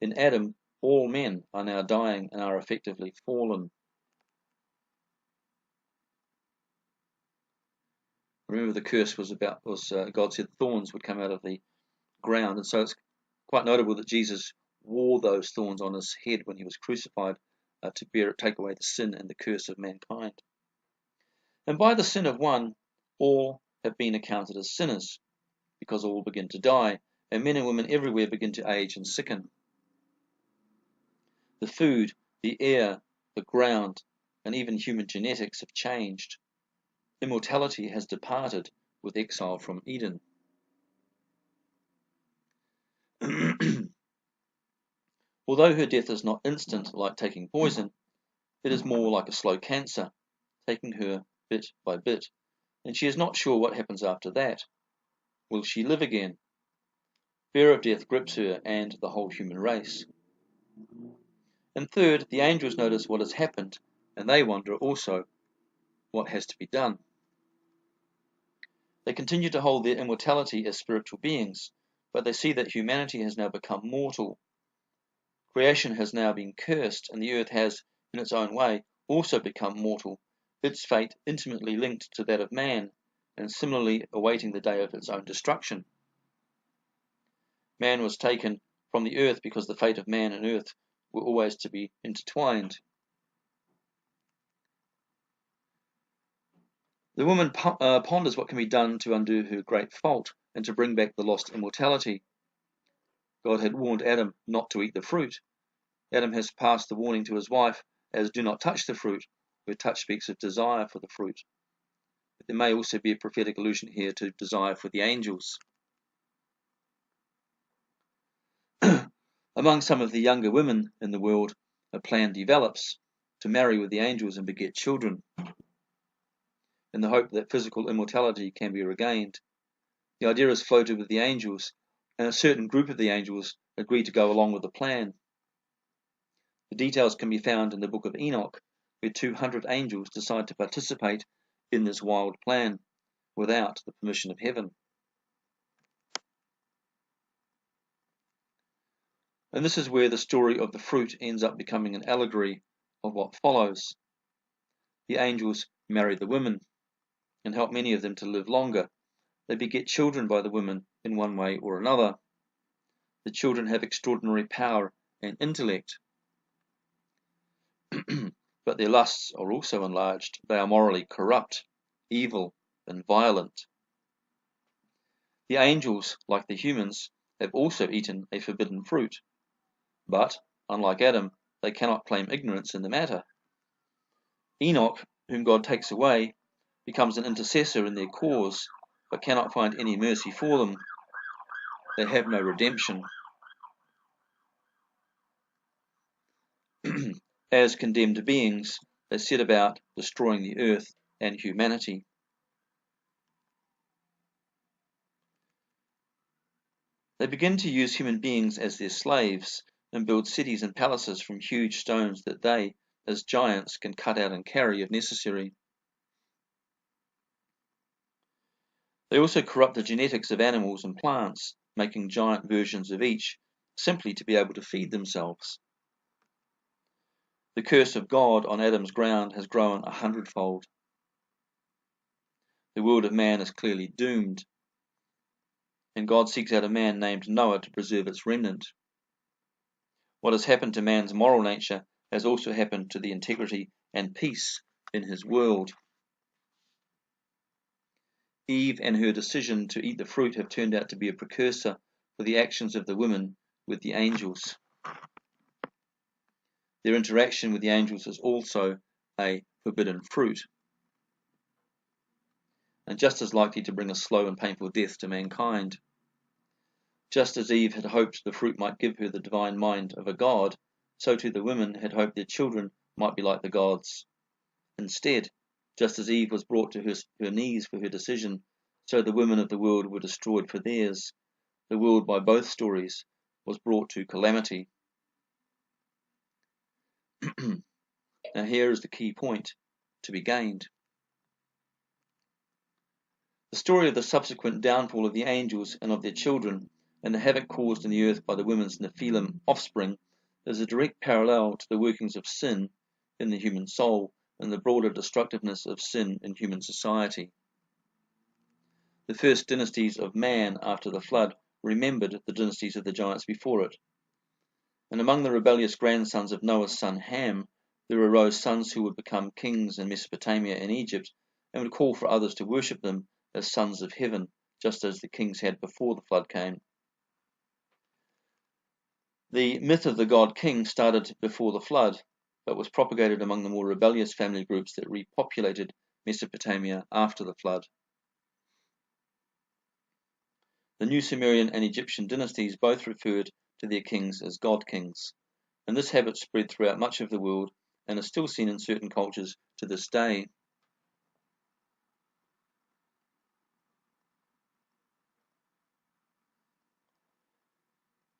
In Adam, all men are now dying and are effectively fallen. Remember, the curse was God said thorns would come out of the ground, and so it's quite notable that Jesus wore those thorns on his head when he was crucified to take away the sin and the curse of mankind. And by the sin of one, all have been accounted as sinners, because all begin to die, and men and women everywhere begin to age and sicken. The food, the air, the ground, and even human genetics have changed. Immortality has departed with exile from Eden. Although her death is not instant like taking poison, it is more like a slow cancer, taking her bit by bit, and she is not sure what happens after that. Will she live again? Fear of death grips her and the whole human race. And third, the angels notice what has happened, and they wonder also what has to be done. They continue to hold their immortality as spiritual beings, but they see that humanity has now become mortal. Creation has now been cursed, and the earth has, in its own way, also become mortal, its fate intimately linked to that of man, and similarly awaiting the day of its own destruction. Man was taken from the earth because the fate of man and earth were always to be intertwined. The woman ponders what can be done to undo her great fault and to bring back the lost immortality. God had warned Adam not to eat the fruit. Adam has passed the warning to his wife as do not touch the fruit, where touch speaks of desire for the fruit. But there may also be a prophetic allusion here to desire for the angels. Among some of the younger women in the world, a plan develops to marry with the angels and beget children, in the hope that physical immortality can be regained. The idea is floated with the angels, and a certain group of the angels agree to go along with the plan. The details can be found in the book of Enoch, where 200 angels decide to participate in this wild plan without the permission of heaven. And this is where the story of the fruit ends up becoming an allegory of what follows. The angels marry the women and help many of them to live longer. They beget children by the women in one way or another. The children have extraordinary power and intellect, but their lusts are also enlarged. They are morally corrupt, evil, and violent. The angels, like the humans, have also eaten a forbidden fruit, but, unlike Adam, they cannot claim ignorance in the matter. Enoch, whom God takes away, becomes an intercessor in their cause, but cannot find any mercy for them. They have no redemption. As condemned beings, they set about destroying the earth and humanity. They begin to use human beings as their slaves and build cities and palaces from huge stones that they, as giants, can cut out and carry if necessary. They also corrupt the genetics of animals and plants, making giant versions of each, simply to be able to feed themselves. The curse of God on Adam's ground has grown 100-fold. The world of man is clearly doomed. and God seeks out a man named Noah to preserve its remnant. What has happened to man's moral nature has also happened to the integrity and peace in his world. Eve and her decision to eat the fruit have turned out to be a precursor for the actions of the women with the angels. Their interaction with the angels is also a forbidden fruit, and just as likely to bring a slow and painful death to mankind. Just as Eve had hoped the fruit might give her the divine mind of a god, so too the women had hoped their children might be like the gods. Instead, just as Eve was brought to her knees for her decision, so the women of the world were destroyed for theirs. The world, by both stories, was brought to calamity. Now here is the key point to be gained. The story of the subsequent downfall of the angels and of their children, and the havoc caused in the earth by the women's Nephilim offspring, is a direct parallel to the workings of sin in the human soul and the broader destructiveness of sin in human society. The first dynasties of man after the flood remembered the dynasties of the giants before it. And among the rebellious grandsons of Noah's son Ham, there arose sons who would become kings in Mesopotamia and Egypt, and would call for others to worship them as sons of heaven, just as the kings had before the flood came. The myth of the god king started before the flood, but was propagated among the more rebellious family groups that repopulated Mesopotamia after the flood. The new Sumerian and Egyptian dynasties both referred to their kings as god kings, and this habit spread throughout much of the world and is still seen in certain cultures to this day.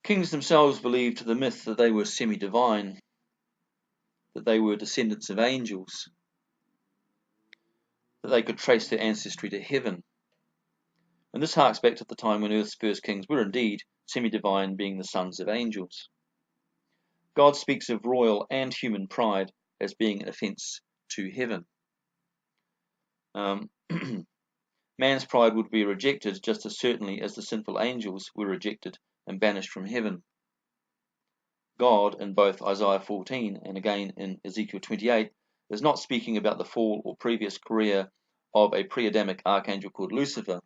Kings themselves believed the myth that they were semi-divine, that they were descendants of angels, that they could trace their ancestry to heaven. And this harks back to the time when Earth's first kings were indeed semi-divine, being the sons of angels. God speaks of royal and human pride as being an offence to heaven. Man's pride would be rejected just as certainly as the sinful angels were rejected and banished from heaven. God, in both Isaiah 14 and again in Ezekiel 28, is not speaking about the fall or previous career of a pre-Adamic archangel called Lucifer.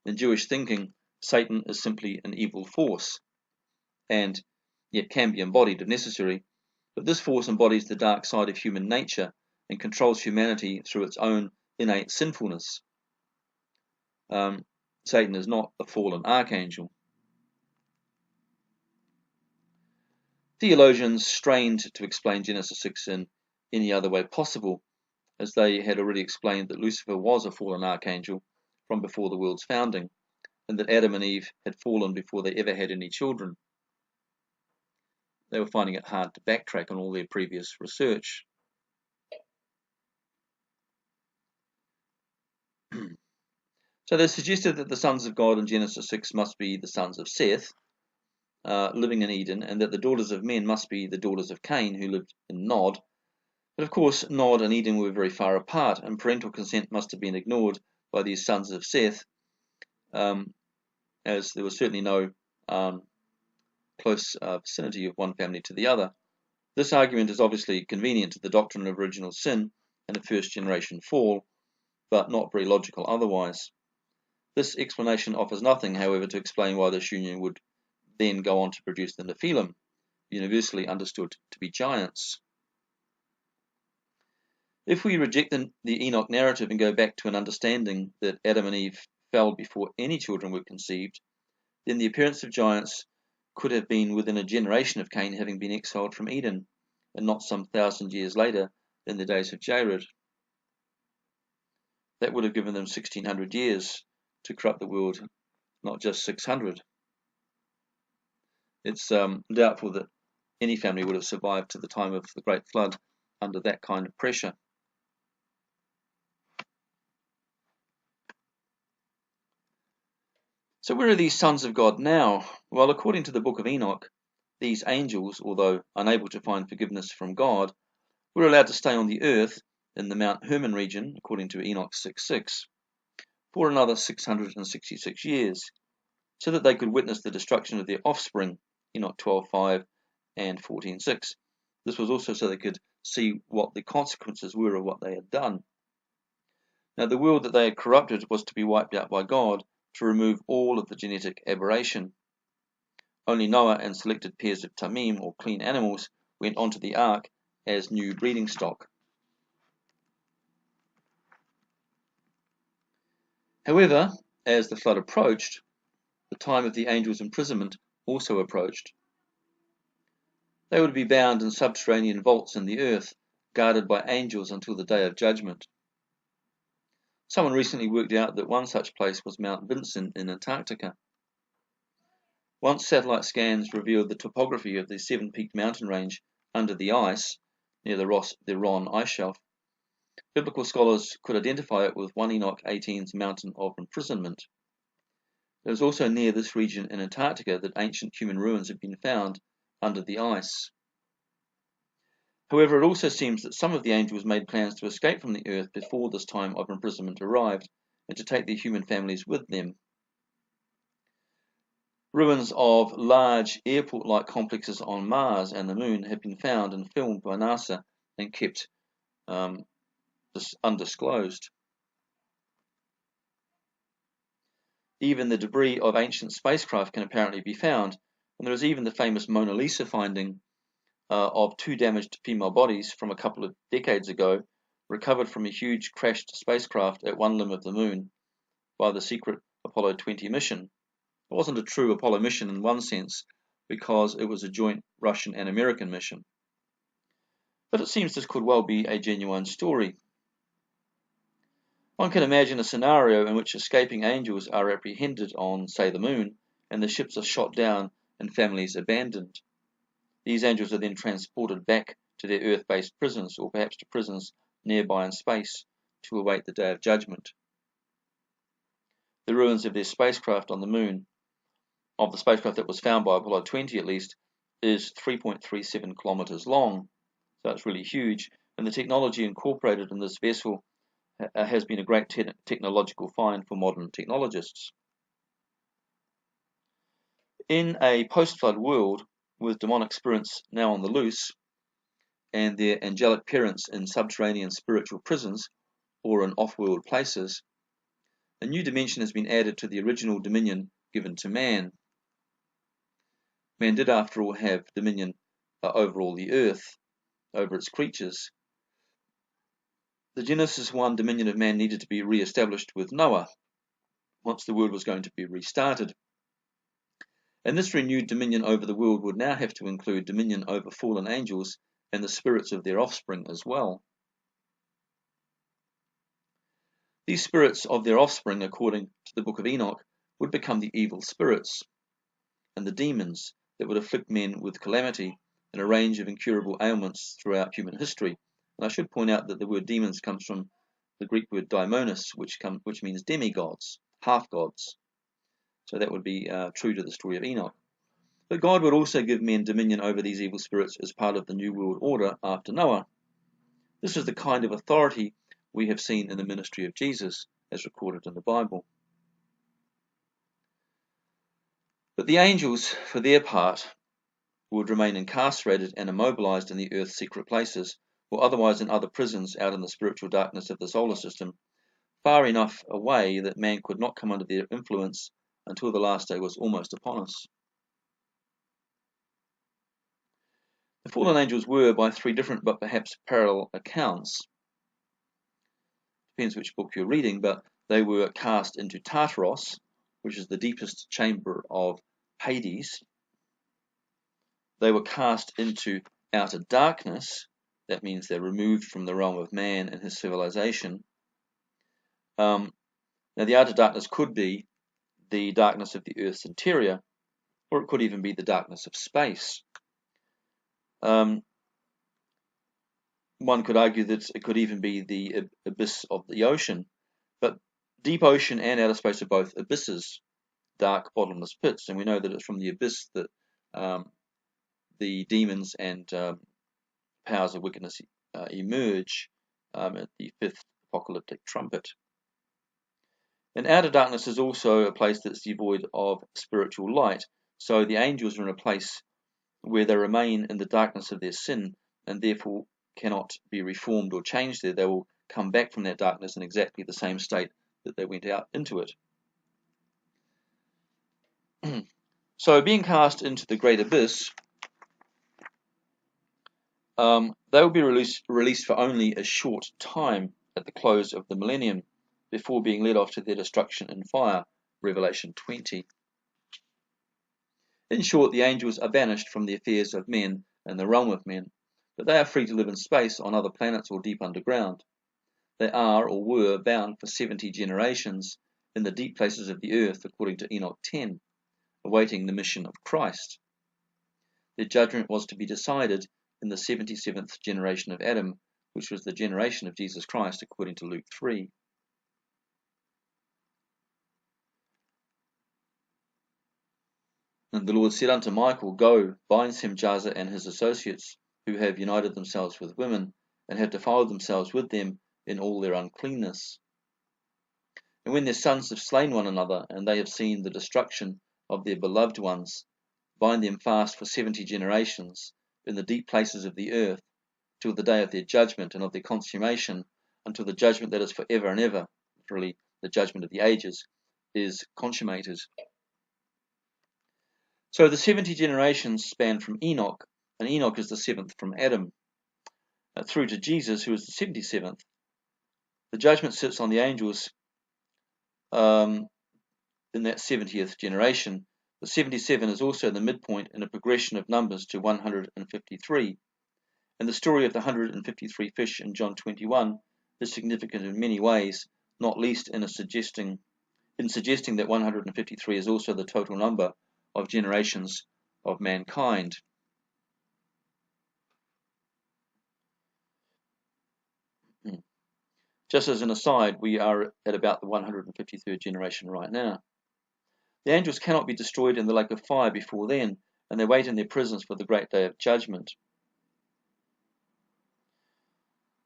In Jewish thinking, Satan is simply an evil force, and yet can be embodied if necessary, but this force embodies the dark side of human nature and controls humanity through its own innate sinfulness. Satan is not a fallen archangel. Theologians strained to explain Genesis 6 in any other way possible, as they had already explained that Lucifer was a fallen archangel from before the world's founding, and that Adam and Eve had fallen before they ever had any children. They were finding it hard to backtrack on all their previous research. So they suggested that the sons of God in Genesis 6 must be the sons of Seth, living in Eden, and that the daughters of men must be the daughters of Cain, who lived in Nod. But of course, Nod and Eden were very far apart, and parental consent must have been ignored by these sons of Seth, as there was certainly no close vicinity of one family to the other. This argument is obviously convenient to the doctrine of original sin and the first generation fall, but not very logical otherwise. This explanation offers nothing, however, to explain why this union would then go on to produce the Nephilim, universally understood to be giants. If we reject the Enoch narrative and go back to an understanding that Adam and Eve fell before any children were conceived, then the appearance of giants could have been within a generation of Cain having been exiled from Eden, and not some 1,000 years later in the days of Jared. That would have given them 1,600 years to corrupt the world, not just 600. It's doubtful that any family would have survived to the time of the Great Flood under that kind of pressure. So where are these sons of God now? Well, according to the book of Enoch, these angels, although unable to find forgiveness from God, were allowed to stay on the earth in the Mount Hermon region, according to Enoch 6:6. for another 666 years, so that they could witness the destruction of their offspring, Enoch 12:5 and 14:6. This was also so they could see what the consequences were of what they had done. Now, the world that they had corrupted was to be wiped out by God to remove all of the genetic aberration. Only Noah and selected pairs of tamim, or clean animals, went onto the ark as new breeding stock. However, as the flood approached, the time of the angels' imprisonment also approached. They were to be bound in subterranean vaults in the earth, guarded by angels until the day of judgment. Someone recently worked out that one such place was Mount Vinson in Antarctica. Once satellite scans revealed the topography of the seven-peaked mountain range under the ice, near the Ron ice shelf, biblical scholars could identify it with 1 Enoch 18's Mountain of Imprisonment. It was also near this region in Antarctica that ancient human ruins have been found under the ice. However, it also seems that some of the angels made plans to escape from the earth before this time of imprisonment arrived, and to take their human families with them. Ruins of large airport-like complexes on Mars and the Moon have been found and filmed by NASA and kept undisclosed. Even the debris of ancient spacecraft can apparently be found, and there is even the famous Mona Lisa finding of 2 damaged female bodies from a couple of decades ago, recovered from a huge crashed spacecraft at one limb of the Moon by the secret Apollo 20 mission. It wasn't a true Apollo mission in one sense, because it was a joint Russian and American mission. But it seems this could well be a genuine story. One can imagine a scenario in which escaping angels are apprehended on, say, the Moon, and the ships are shot down and families abandoned. These angels are then transported back to their Earth-based prisons, or perhaps to prisons nearby in space, to await the day of judgment. The ruins of their spacecraft on the Moon, of the spacecraft that was found by Apollo 20 at least, is 3.37 kilometers long, so it's really huge, and the technology incorporated in this vessel has been a great technological find for modern technologists. In a post-flood world, with demonic spirits now on the loose, and their angelic parents in subterranean spiritual prisons or in off-world places, a new dimension has been added to the original dominion given to man. Man did, after all, have dominion over all the earth, over its creatures. The Genesis 1 dominion of man needed to be re-established with Noah, once the world was going to be restarted. And this renewed dominion over the world would now have to include dominion over fallen angels and the spirits of their offspring as well. These spirits of their offspring, according to the book of Enoch, would become the evil spirits and the demons that would afflict men with calamity and a range of incurable ailments throughout human history. And I should point out that the word demons comes from the Greek word daimonos, which means demigods, half-gods. So that would be true to the story of Enoch. But God would also give men dominion over these evil spirits as part of the New World Order after Noah. This is the kind of authority we have seen in the ministry of Jesus, as recorded in the Bible. But the angels, for their part, would remain incarcerated and immobilized in the earth's secret places, or otherwise in other prisons out in the spiritual darkness of the solar system, far enough away that man could not come under their influence until the last day was almost upon us. The fallen angels were, by 3 different but perhaps parallel accounts, depends which book you're reading, but they were cast into Tartaros, which is the deepest chamber of Hades. They were cast into outer darkness. That means they're removed from the realm of man and his civilization. Now, the outer darkness could be the darkness of the Earth's interior, or it could even be the darkness of space. One could argue that it could even be the abyss of the ocean, but deep ocean and outer space are both abysses, dark bottomless pits, and we know that it's from the abyss that the demons and powers of wickedness emerge at the 5th apocalyptic trumpet. And outer darkness is also a place that's devoid of spiritual light. So the angels are in a place where they remain in the darkness of their sin and therefore cannot be reformed or changed there. They will come back from that darkness in exactly the same state that they went out into it. So being cast into the great abyss, they will be released for only a short time at the close of the millennium before being led off to their destruction in fire, Revelation 20. In short, the angels are banished from the affairs of men and the realm of men, but they are free to live in space on other planets or deep underground. They are or were bound for 70 generations in the deep places of the earth, according to Enoch 10, awaiting the mission of Christ. Their judgment was to be decided in the 77th generation of Adam, which was the generation of Jesus Christ, according to Luke 3. And the Lord said unto Michael, Go, bind Semjaza and his associates, who have united themselves with women, and have defiled themselves with them in all their uncleanness. And when their sons have slain one another, and they have seen the destruction of their beloved ones, bind them fast for 70 generations in the deep places of the earth, till the day of their judgment and of their consummation, until the judgment that is for ever and ever, literally the judgment of the ages, is consummated. So the 70 generations span from Enoch, and Enoch is the 7th from Adam, through to Jesus, who is the 77th. The judgment sits on the angels in that 70th generation. The 77 is also the midpoint in a progression of numbers to 153. And the story of the 153 fish in John 21 is significant in many ways, not least in suggesting that 153 is also the total number of generations of mankind. Just as an aside, we are at about the 153rd generation right now. The angels cannot be destroyed in the lake of fire before then, and they wait in their prisons for the great day of judgment.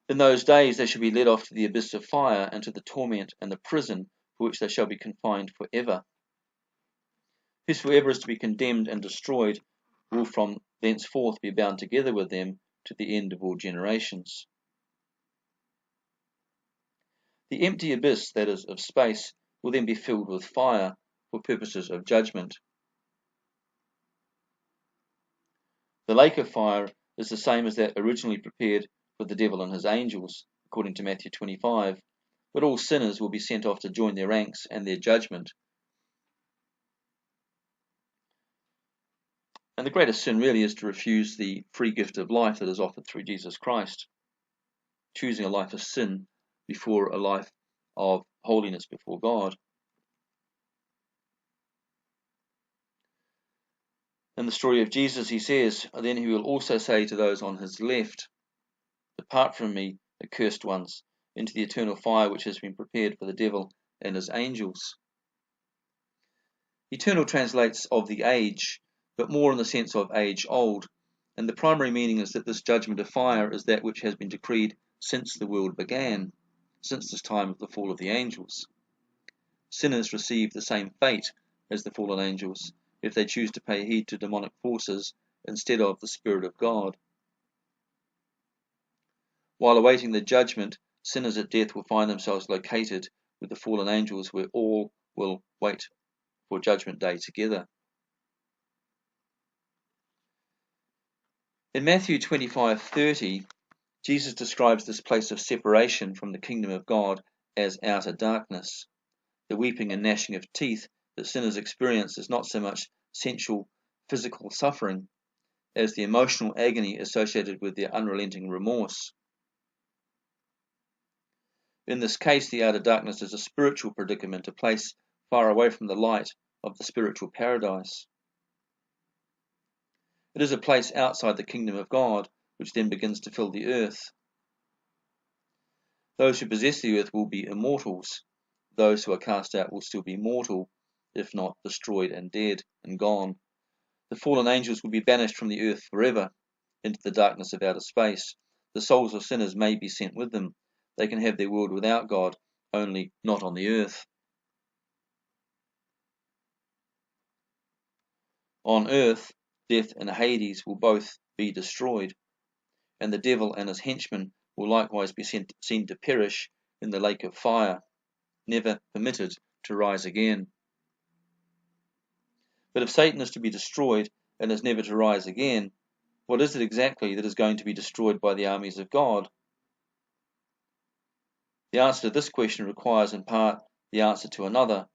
In those days they shall be led off to the abyss of fire, and to the torment and the prison, for which they shall be confined forever. Whosoever is to be condemned and destroyed will from thenceforth be bound together with them to the end of all generations. The empty abyss, that is, of space, will then be filled with fire for purposes of judgment. The lake of fire is the same as that originally prepared for the devil and his angels, according to Matthew 25, but all sinners will be sent off to join their ranks and their judgment. And the greatest sin really is to refuse the free gift of life that is offered through Jesus Christ, choosing a life of sin before a life of holiness before God. In the story of Jesus, he says, Then he will also say to those on his left, Depart from me, accursed ones, into the eternal fire which has been prepared for the devil and his angels. Eternal translates of the age, but more in the sense of age old, and the primary meaning is that this judgment of fire is that which has been decreed since the world began, since this time of the fall of the angels. Sinners receive the same fate as the fallen angels if they choose to pay heed to demonic forces instead of the Spirit of God. While awaiting the judgment, sinners at death will find themselves located with the fallen angels, where all will wait for judgment day together. In Matthew 25:30, Jesus describes this place of separation from the kingdom of God as outer darkness. The weeping and gnashing of teeth that sinners experience is not so much sensual, physical suffering as the emotional agony associated with their unrelenting remorse. In this case, the outer darkness is a spiritual predicament, a place far away from the light of the spiritual paradise. It is a place outside the kingdom of God, which then begins to fill the earth. Those who possess the earth will be immortals. Those who are cast out will still be mortal, if not destroyed and dead and gone. The fallen angels will be banished from the earth forever into the darkness of outer space. The souls of sinners may be sent with them. They can have their world without God, only not on the earth. On earth, death and Hades will both be destroyed, and the devil and his henchmen will likewise be seen to perish in the lake of fire, never permitted to rise again. But if Satan is to be destroyed and is never to rise again, what is it exactly that is going to be destroyed by the armies of God? The answer to this question requires in part the answer to another.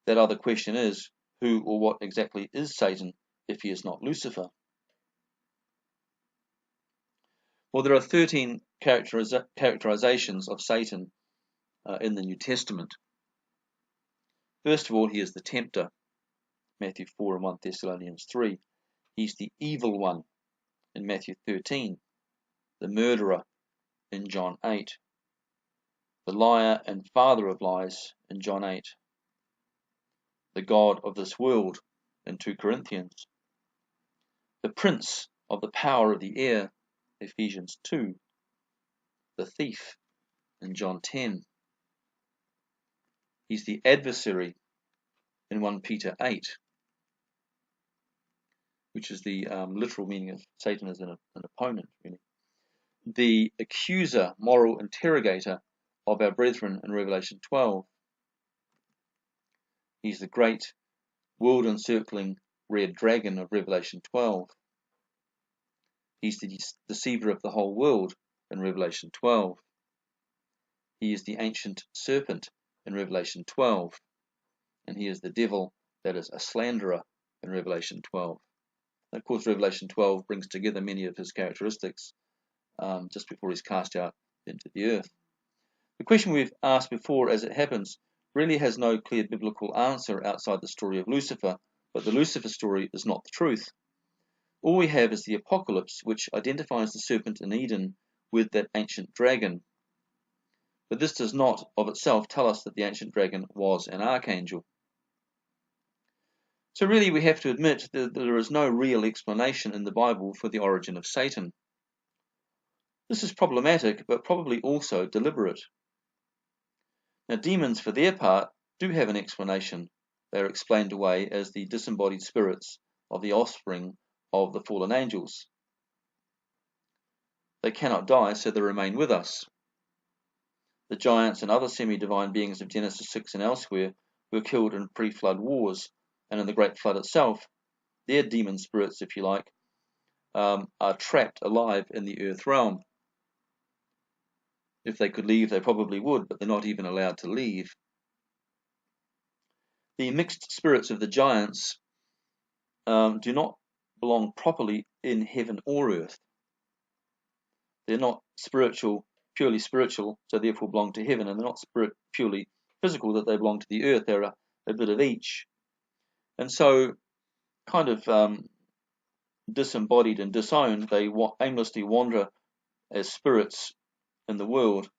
That other question is, who or what exactly is Satan if he is not Lucifer? Well, there are 13 characterizations of Satan in the New Testament. First of all, he is the tempter, Matthew 4 and 1 Thessalonians 3. He's the evil one in Matthew 13, the murderer in John 8, the liar and father of lies in John 8, the god of this world in 2 Corinthians, the prince of the power of the air, Ephesians 2, the thief in John 10. He's the adversary in 1 Peter 8, which is the literal meaning of Satan as an opponent, really. The accuser, moral interrogator of our brethren in Revelation 12. He's the great world-encircling red dragon of Revelation 12. He's the deceiver of the whole world in Revelation 12. He is the ancient serpent in Revelation 12. And he is the devil, that is, a slanderer in Revelation 12. And of course, Revelation 12 brings together many of his characteristics just before he's cast out into the earth. The question we've asked before, as it happens, really has no clear biblical answer outside the story of Lucifer, but the Lucifer story is not the truth. All we have is the Apocalypse, which identifies the serpent in Eden with that ancient dragon. But this does not of itself tell us that the ancient dragon was an archangel. So really we have to admit that there is no real explanation in the Bible for the origin of Satan. This is problematic, but probably also deliberate. Now, demons, for their part, do have an explanation. They are explained away as the disembodied spirits of the offspring of the fallen angels. They cannot die, so they remain with us. The giants and other semi-divine beings of Genesis 6 and elsewhere were killed in pre-flood wars, and in the Great Flood itself, their demon spirits, if you like, are trapped alive in the earth realm. If they could leave, they probably would, but they're not even allowed to leave. The mixed spirits of the giants do not belong properly in heaven or earth. They're not purely spiritual, so therefore belong to heaven, and they're not purely physical, that they belong to the earth. They're a bit of each. And so, kind of disembodied and disowned, they aimlessly wander as spirits in the world,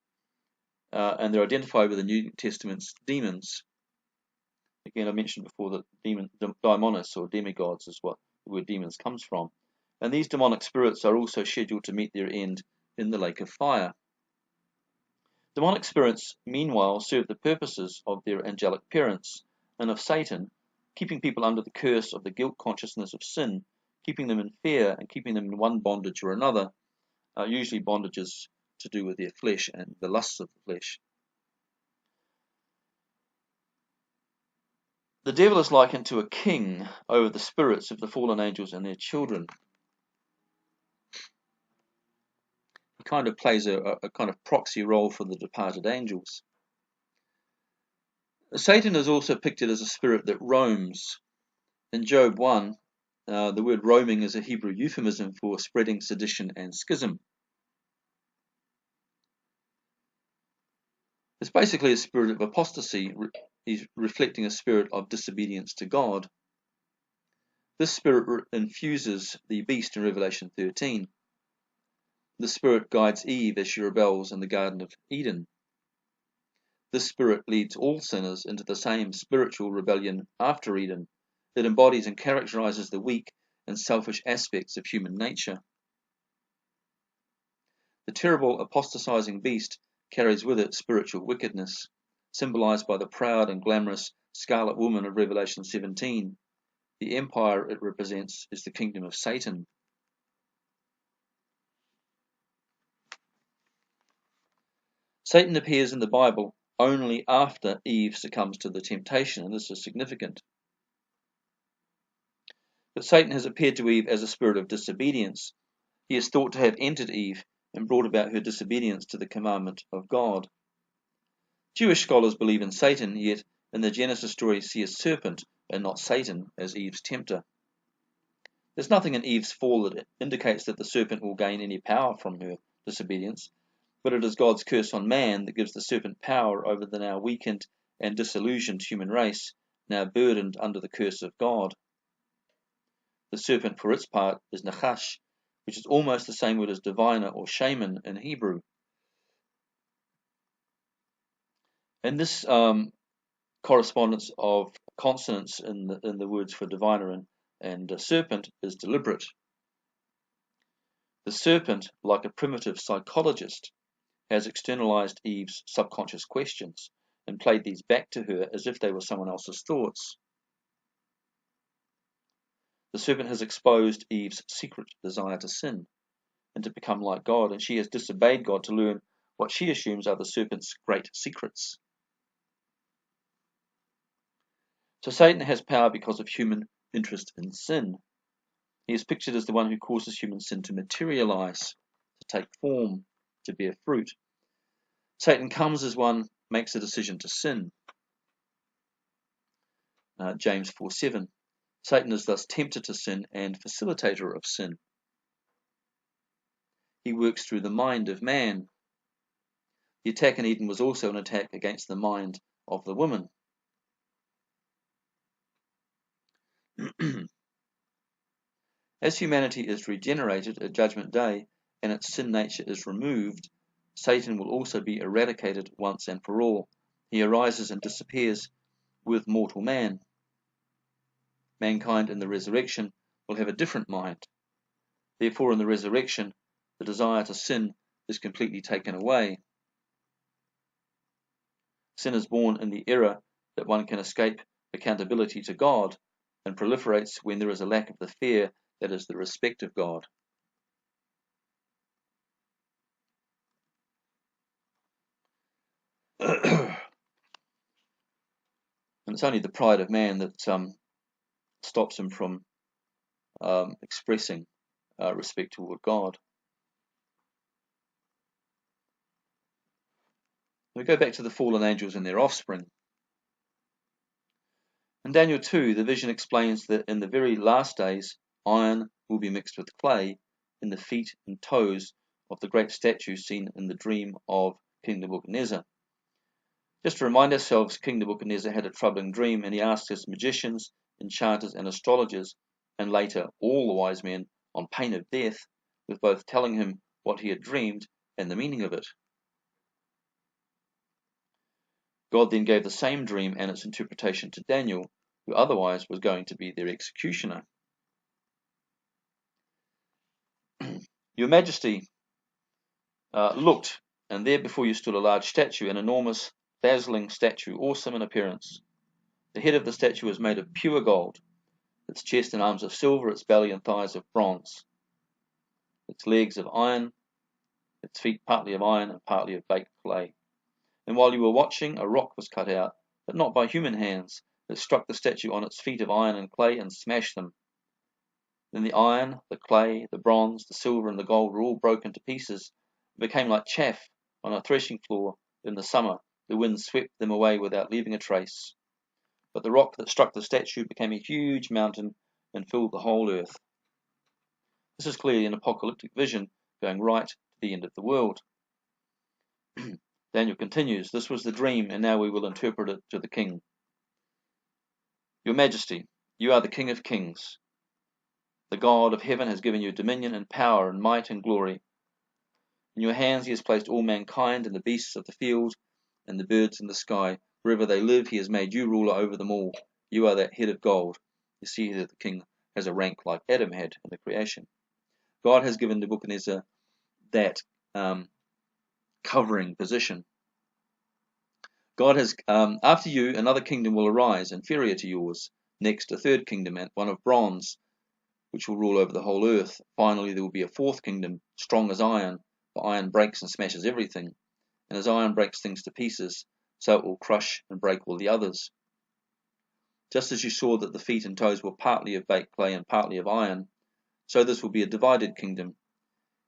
and they're identified with the New Testament's demons. Again, I mentioned before that daimonos, or demigods, is what the word demons comes from. And these demonic spirits are also scheduled to meet their end in the lake of fire. Demonic spirits, meanwhile, serve the purposes of their angelic parents and of Satan, keeping people under the curse of the guilt consciousness of sin, keeping them in fear and keeping them in one bondage or another, usually bondages to do with their flesh and the lusts of the flesh. The devil is likened to a king over the spirits of the fallen angels and their children. He kind of plays a kind of proxy role for the departed angels. Satan is also pictured as a spirit that roams. In Job 1, the word roaming is a Hebrew euphemism for spreading sedition and schism. It's basically a spirit of apostasy. He's reflecting a spirit of disobedience to God. This spirit infuses the beast in Revelation 13. The spirit guides Eve as she rebels in the Garden of Eden. This spirit leads all sinners into the same spiritual rebellion after Eden that embodies and characterizes the weak and selfish aspects of human nature. The terrible apostatizing beast carries with it spiritual wickedness, symbolized by the proud and glamorous scarlet woman of Revelation 17, The empire it represents is the kingdom of Satan. Satan appears in the Bible only after Eve succumbs to the temptation, and this is significant. But Satan has appeared to Eve as a spirit of disobedience. He is thought to have entered Eve and brought about her disobedience to the commandment of God. Jewish scholars believe in Satan, yet in the Genesis story see a serpent and not Satan as Eve's tempter. There's nothing in Eve's fall that indicates that the serpent will gain any power from her disobedience, but it is God's curse on man that gives the serpent power over the now weakened and disillusioned human race, now burdened under the curse of God. The serpent, for its part, is Nachash, which is almost the same word as diviner or shaman in Hebrew. In this correspondence of consonants in the words for diviner and serpent is deliberate. The serpent, like a primitive psychologist, has externalized Eve's subconscious questions and played these back to her as if they were someone else's thoughts. The serpent has exposed Eve's secret desire to sin and to become like God, and she has disobeyed God to learn what she assumes are the serpent's great secrets. So Satan has power because of human interest in sin. He is pictured as the one who causes human sin to materialize, to take form, to bear fruit. Satan comes as one makes a decision to sin. James 4:7. Satan is thus tempted to sin and facilitator of sin. He works through the mind of man. The attack in Eden was also an attack against the mind of the woman. As humanity is regenerated at Judgment Day and its sin nature is removed, Satan will also be eradicated once and for all. He arises and disappears with mortal man. Mankind in the resurrection will have a different mind. Therefore, in the resurrection, the desire to sin is completely taken away. Sin is born in the error that one can escape accountability to God and proliferates when there is a lack of the fear that is the respect of God. And it's only the pride of man that stops him from expressing respect toward God. We go back to the fallen angels and their offspring. In Daniel 2, the vision explains that in the very last days, iron will be mixed with clay in the feet and toes of the great statue seen in the dream of King Nebuchadnezzar. Just to remind ourselves, King Nebuchadnezzar had a troubling dream, and he asked his magicians, enchanters, and astrologers, and later all the wise men, on pain of death, with both telling him what he had dreamed and the meaning of it. God then gave the same dream and its interpretation to Daniel, who otherwise was going to be their executioner. Your Majesty looked, and there before you stood a large statue, an enormous, dazzling statue, awesome in appearance. The head of the statue was made of pure gold, its chest and arms of silver, its belly and thighs of bronze, its legs of iron, its feet partly of iron and partly of baked clay. And while you were watching, a rock was cut out, but not by human hands. It struck the statue on its feet of iron and clay and smashed them. Then the iron, the clay, the bronze, the silver, and the gold were all broken to pieces. It became like chaff on a threshing floor in the summer. The wind swept them away without leaving a trace. But the rock that struck the statue became a huge mountain and filled the whole earth. This is clearly an apocalyptic vision going right to the end of the world. Daniel continues, this was the dream, and now we will interpret it to the king. Your Majesty, you are the King of Kings. The God of heaven has given you dominion and power and might and glory. In your hands he has placed all mankind and the beasts of the field and the birds in the sky. Wherever they live, he has made you ruler over them all. You are that head of gold. You see that the king has a rank like Adam had in the creation. God has given Nebuchadnezzar that covering position. God has, after you, another kingdom will arise, inferior to yours. Next, a third kingdom, one of bronze, which will rule over the whole earth. Finally, there will be a fourth kingdom, strong as iron, for iron breaks and smashes everything. And as iron breaks things to pieces, so it will crush and break all the others. Just as you saw that the feet and toes were partly of baked clay and partly of iron, so this will be a divided kingdom.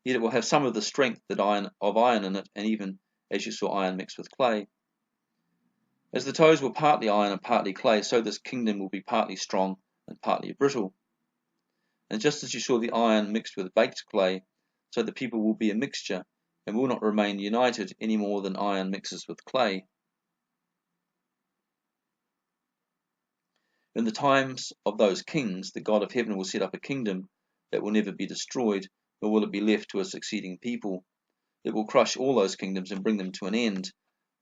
Yet it will have some of the strength of iron in it, and even as you saw iron mixed with clay. As the toes were partly iron and partly clay, so this kingdom will be partly strong and partly brittle. And just as you saw the iron mixed with baked clay, so the people will be a mixture and will not remain united any more than iron mixes with clay. In the times of those kings, the God of heaven will set up a kingdom that will never be destroyed, nor will it be left to a succeeding people. It will crush all those kingdoms and bring them to an end,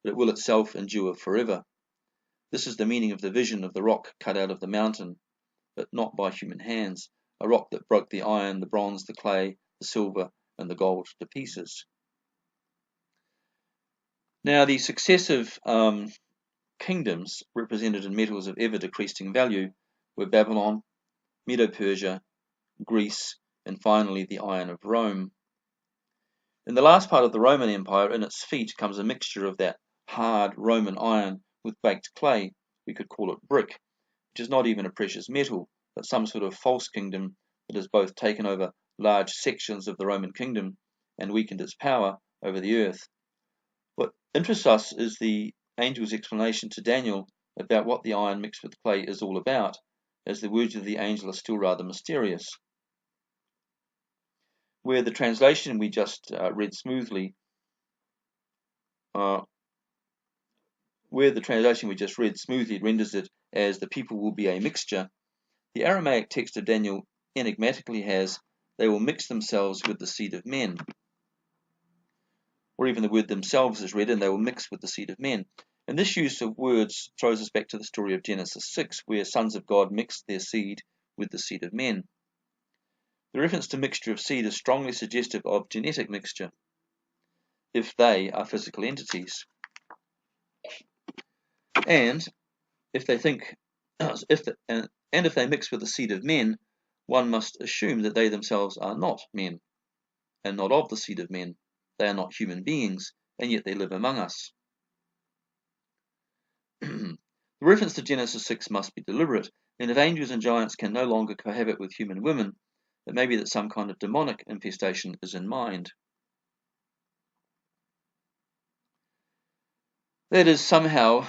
but it will itself endure forever. This is the meaning of the vision of the rock cut out of the mountain, but not by human hands, a rock that broke the iron, the bronze, the clay, the silver, and the gold to pieces. Now, the successive kingdoms represented in metals of ever-decreasing value were Babylon, Medo-Persia, Greece, and finally the iron of Rome. In the last part of the Roman Empire, in its feet comes a mixture of that hard Roman iron with baked clay. We could call it brick, which is not even a precious metal, but some sort of false kingdom that has both taken over large sections of the Roman kingdom and weakened its power over the earth. What interests us is the angel's explanation to Daniel about what the iron mixed with clay is all about, as the words of the angel are still rather mysterious. Where the translation we just read smoothly renders it as the people will be a mixture, the Aramaic text of Daniel enigmatically has, they will mix themselves with the seed of men. Or even the word themselves is read, and they will mix with the seed of men. And this use of words throws us back to the story of Genesis 6, where sons of God mixed their seed with the seed of men. The reference to mixture of seed is strongly suggestive of genetic mixture, if they are physical entities. And if they mix with the seed of men, one must assume that they themselves are not men, and not of the seed of men. They are not human beings, and yet they live among us. The reference to Genesis 6 must be deliberate, and if angels and giants can no longer cohabit with human women, it may be that some kind of demonic infestation is in mind. That is, somehow,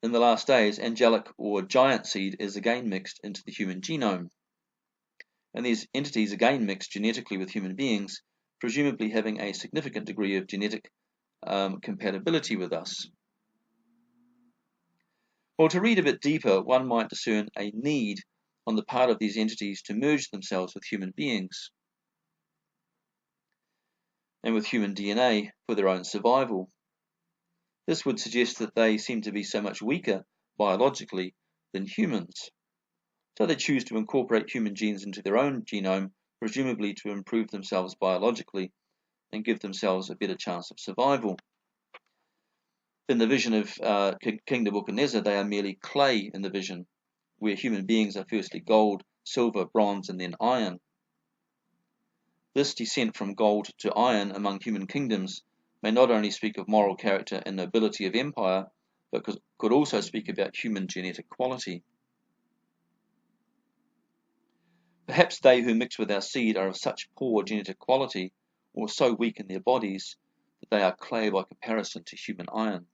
in the last days, angelic or giant seed is again mixed into the human genome, and these entities again mixed genetically with human beings, presumably having a significant degree of genetic compatibility with us. Well, to read a bit deeper, one might discern a need on the part of these entities to merge themselves with human beings and with human DNA for their own survival. This would suggest that they seem to be so much weaker biologically than humans. So they choose to incorporate human genes into their own genome, presumably to improve themselves biologically and give themselves a better chance of survival. In the vision of King Nebuchadnezzar, they are merely clay in the vision, where human beings are firstly gold, silver, bronze, and then iron. This descent from gold to iron among human kingdoms may not only speak of moral character and nobility of empire, but could also speak about human genetic quality. Perhaps they who mix with our seed are of such poor genetic quality, or so weak in their bodies, that they are clay by comparison to human iron.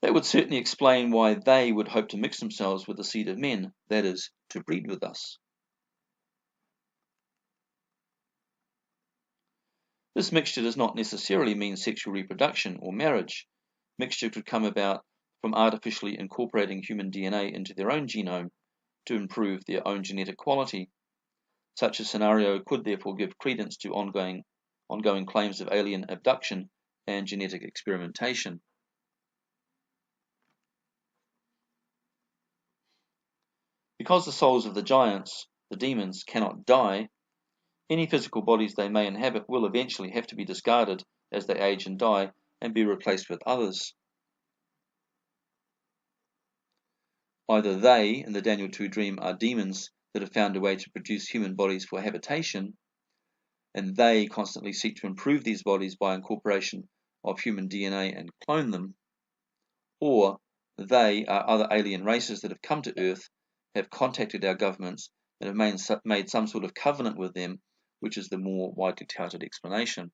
That would certainly explain why they would hope to mix themselves with the seed of men, that is, to breed with us. This mixture does not necessarily mean sexual reproduction or marriage. Mixture could come about from artificially incorporating human DNA into their own genome to improve their own genetic quality. Such a scenario could therefore give credence to ongoing claims of alien abduction and genetic experimentation. Because the souls of the giants, the demons, cannot die, any physical bodies they may inhabit will eventually have to be discarded as they age and die and be replaced with others. Either they, in the Daniel 2 dream, are demons that have found a way to produce human bodies for habitation, and they constantly seek to improve these bodies by incorporation of human DNA and clone them, or they are other alien races that have come to Earth, have contacted our governments, and have made some sort of covenant with them, which is the more widely touted explanation.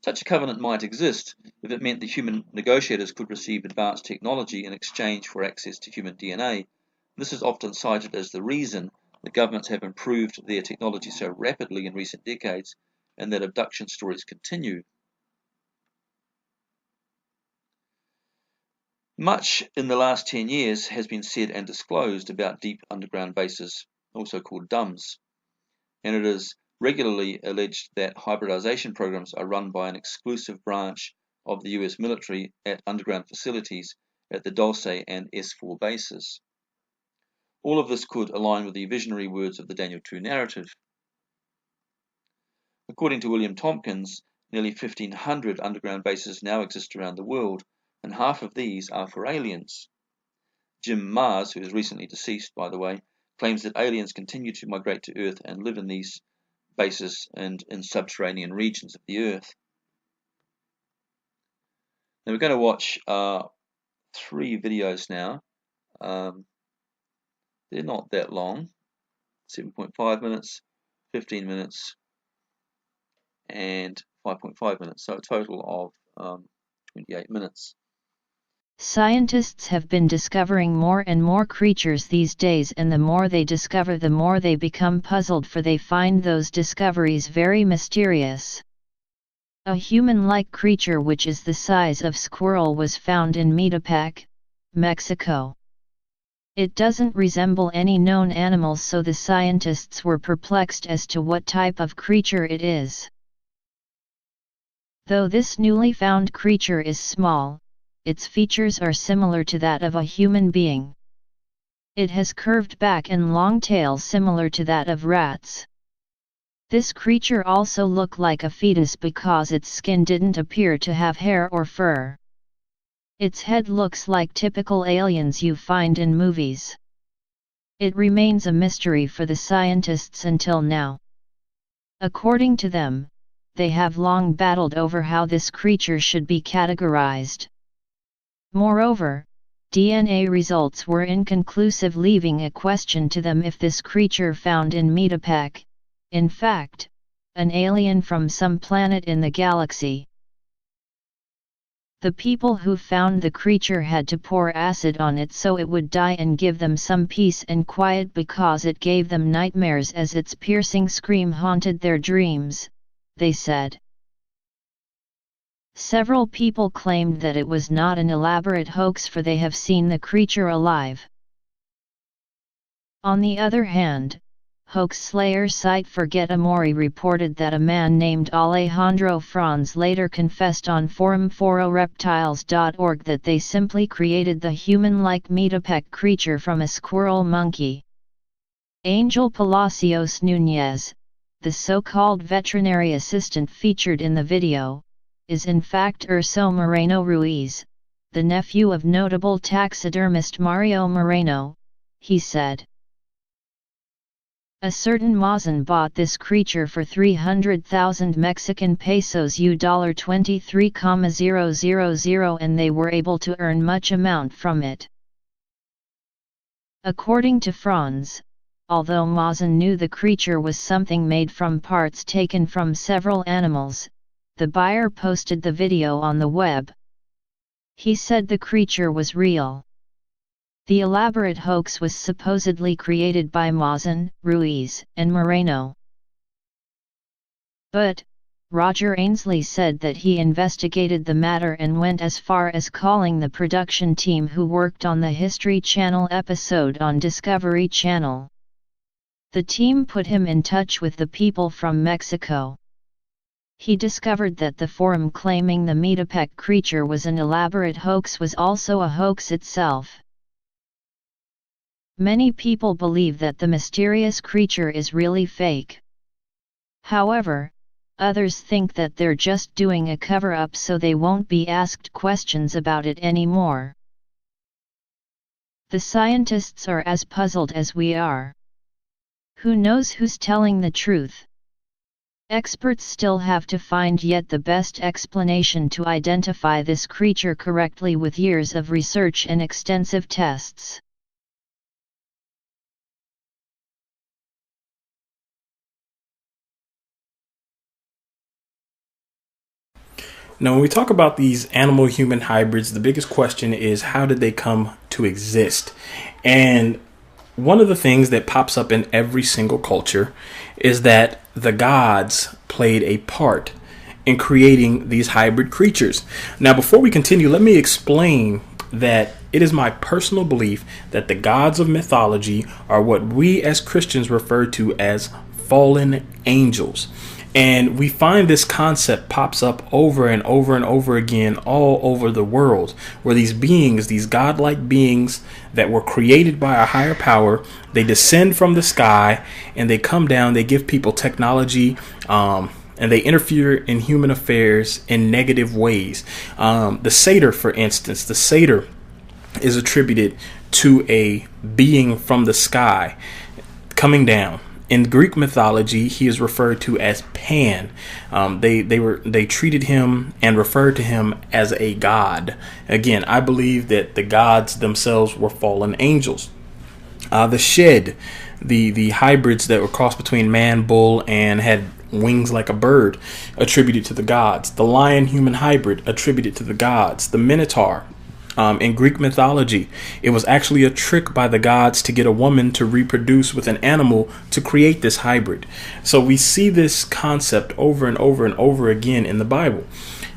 Such a covenant might exist if it meant the human negotiators could receive advanced technology in exchange for access to human DNA. This is often cited as the reason that governments have improved their technology so rapidly in recent decades, and that abduction stories continue. Much in the last 10 years has been said and disclosed about deep underground bases, also called DUMBs, and it is regularly alleged that hybridization programs are run by an exclusive branch of the US military at underground facilities at the Dulce and S4 bases. All of this could align with the visionary words of the Daniel 2 narrative. According to William Tompkins, nearly 1,500 underground bases now exist around the world, and half of these are for aliens. Jim Mars, who is recently deceased, by the way, claims that aliens continue to migrate to Earth and live in these bases and in subterranean regions of the Earth. Now we're going to watch 3 videos now. They're not that long, 7.5 minutes, 15 minutes, and 5.5 minutes, so a total of 28 minutes. Scientists have been discovering more and more creatures these days, and the more they discover, the more they become puzzled, for they find those discoveries very mysterious. A human-like creature which is the size of squirrel was found in Metepec, Mexico. It doesn't resemble any known animals, so the scientists were perplexed as to what type of creature it is. Though this newly found creature is small, its features are similar to that of a human being. It has curved back and long tail similar to that of rats. This creature also looked like a fetus because its skin didn't appear to have hair or fur. Its head looks like typical aliens you find in movies. It remains a mystery for the scientists until now. According to them, they have long battled over how this creature should be categorized. Moreover, DNA results were inconclusive, leaving a question to them if this creature found in Metepec, in fact, an alien from some planet in the galaxy. The people who found the creature had to pour acid on it so it would die and give them some peace and quiet, because it gave them nightmares as its piercing scream haunted their dreams, they said. Several people claimed that it was not an elaborate hoax, for they have seen the creature alive. On the other hand, hoax slayer site Forget Amori reported that a man named Alejandro Franz later confessed on forum fororeptiles.org that they simply created the human-like Metepec creature from a squirrel monkey. Angel Palacios Núñez, the so-called veterinary assistant featured in the video, is in fact Urso Moreno Ruiz, the nephew of notable taxidermist Mario Moreno, he said. A certain Mazan bought this creature for 300,000 Mexican pesos $23,000, and they were able to earn much amount from it. According to Franz, although Mazan knew the creature was something made from parts taken from several animals, the buyer posted the video on the web. He said the creature was real. The elaborate hoax was supposedly created by Mazan, Ruiz, and Moreno. But, Roger Ainsley said that he investigated the matter and went as far as calling the production team who worked on the History Channel episode on Discovery Channel. The team put him in touch with the people from Mexico. He discovered that the forum claiming the Metepec creature was an elaborate hoax was also a hoax itself. Many people believe that the mysterious creature is really fake. However, others think that they're just doing a cover-up so they won't be asked questions about it anymore. The scientists are as puzzled as we are. Who knows who's telling the truth? Experts still have to find yet the best explanation to identify this creature correctly with years of research and extensive tests. Now, when we talk about these animal-human hybrids, the biggest question is, how did they come to exist? And one of the things that pops up in every single culture is that the gods played a part in creating these hybrid creatures. Now, before we continue, let me explain that it is my personal belief that the gods of mythology are what we as Christians refer to as fallen angels. And we find this concept pops up over and over and over again all over the world, where these beings, these godlike beings that were created by a higher power, they descend from the sky and they come down, they give people technology, and they interfere in human affairs in negative ways. The satyr, for instance, the satyr is attributed to a being from the sky coming down. In Greek mythology, he is referred to as Pan. They treated him and referred to him as a god. Again, I believe that the gods themselves were fallen angels. The shed, the hybrids that were crossed between man, bull, and had wings like a bird, attributed to the gods. The lion-human hybrid, attributed to the gods. The minotaur. In Greek mythology, it was actually a trick by the gods to get a woman to reproduce with an animal to create this hybrid. So we see this concept over and over and over again in the Bible,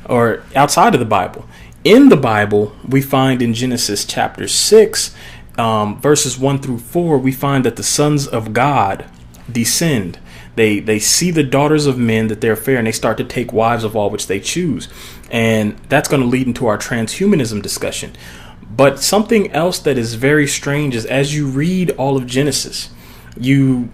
or outside of the Bible. In the Bible, we find in Genesis chapter 6, verses 1 through 4, we find that the sons of God descend. They see the daughters of men, that they're fair, and they start to take wives of all which they choose. And that's going to lead into our transhumanism discussion. But something else that is very strange is, as you read all of Genesis, you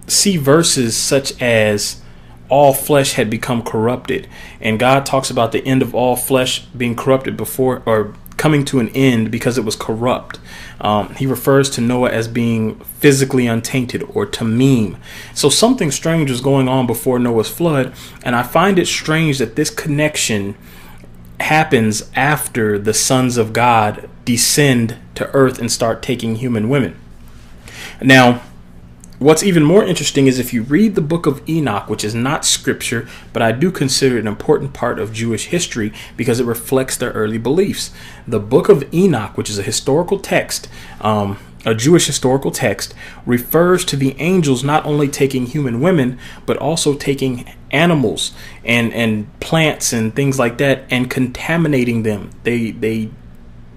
see verses such as all flesh had become corrupted. And God talks about the end of all flesh being corrupted before, or coming to an end because it was corrupt. He refers to Noah as being physically untainted, or tamim. So something strange was going on before Noah's flood, and I find it strange that this connection happens after the sons of God descend to earth and start taking human women. Now, what's even more interesting is if you read the book of Enoch, which is not scripture, but I do consider it an important part of Jewish history because it reflects their early beliefs. The book of Enoch, which is a historical text, a Jewish historical text, refers to the angels not only taking human women, but also taking animals and plants and things like that and contaminating them. They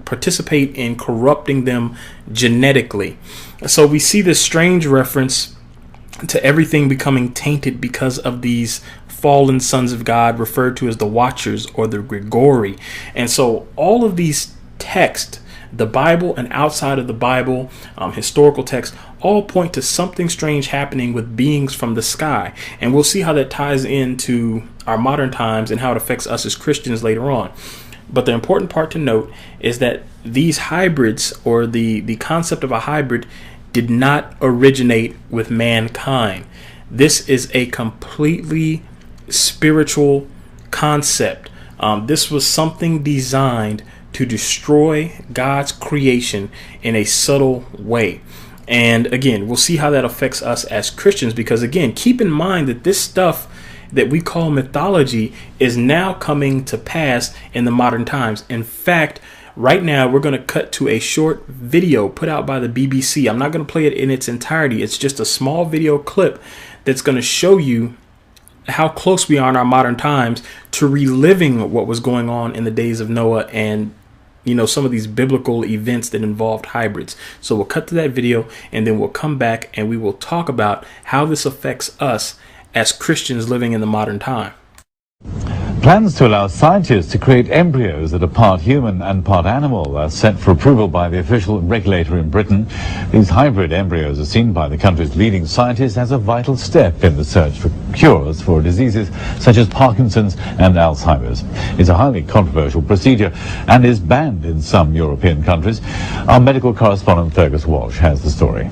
participate in corrupting them genetically. So we see this strange reference to everything becoming tainted because of these fallen sons of God, referred to as the Watchers or the Grigori. And so all of these texts, the Bible and outside of the Bible, historical texts, all point to something strange happening with beings from the sky. And we'll see how that ties into our modern times and how it affects us as Christians later on. But the important part to note is that these hybrids, or the concept of a hybrid, did not originate with mankind. This is a completely spiritual concept. This was something designed to destroy God's creation in a subtle way. And again, we'll see how that affects us as Christians, because again, keep in mind that this stuff that we call mythology is now coming to pass in the modern times. In fact, right now we're going to cut to a short video put out by the BBC. I'm not going to play it in its entirety. It's just a small video clip that's going to show you how close we are in our modern times to reliving what was going on in the days of Noah and, you know, some of these biblical events that involved hybrids. So we'll cut to that video and then we'll come back and we will talk about how this affects us as Christians living in the modern time. Plans to allow scientists to create embryos that are part human and part animal are set for approval by the official regulator in Britain. These hybrid embryos are seen by the country's leading scientists as a vital step in the search for cures for diseases such as Parkinson's and Alzheimer's. It's a highly controversial procedure and is banned in some European countries. Our medical correspondent Fergus Walsh has the story.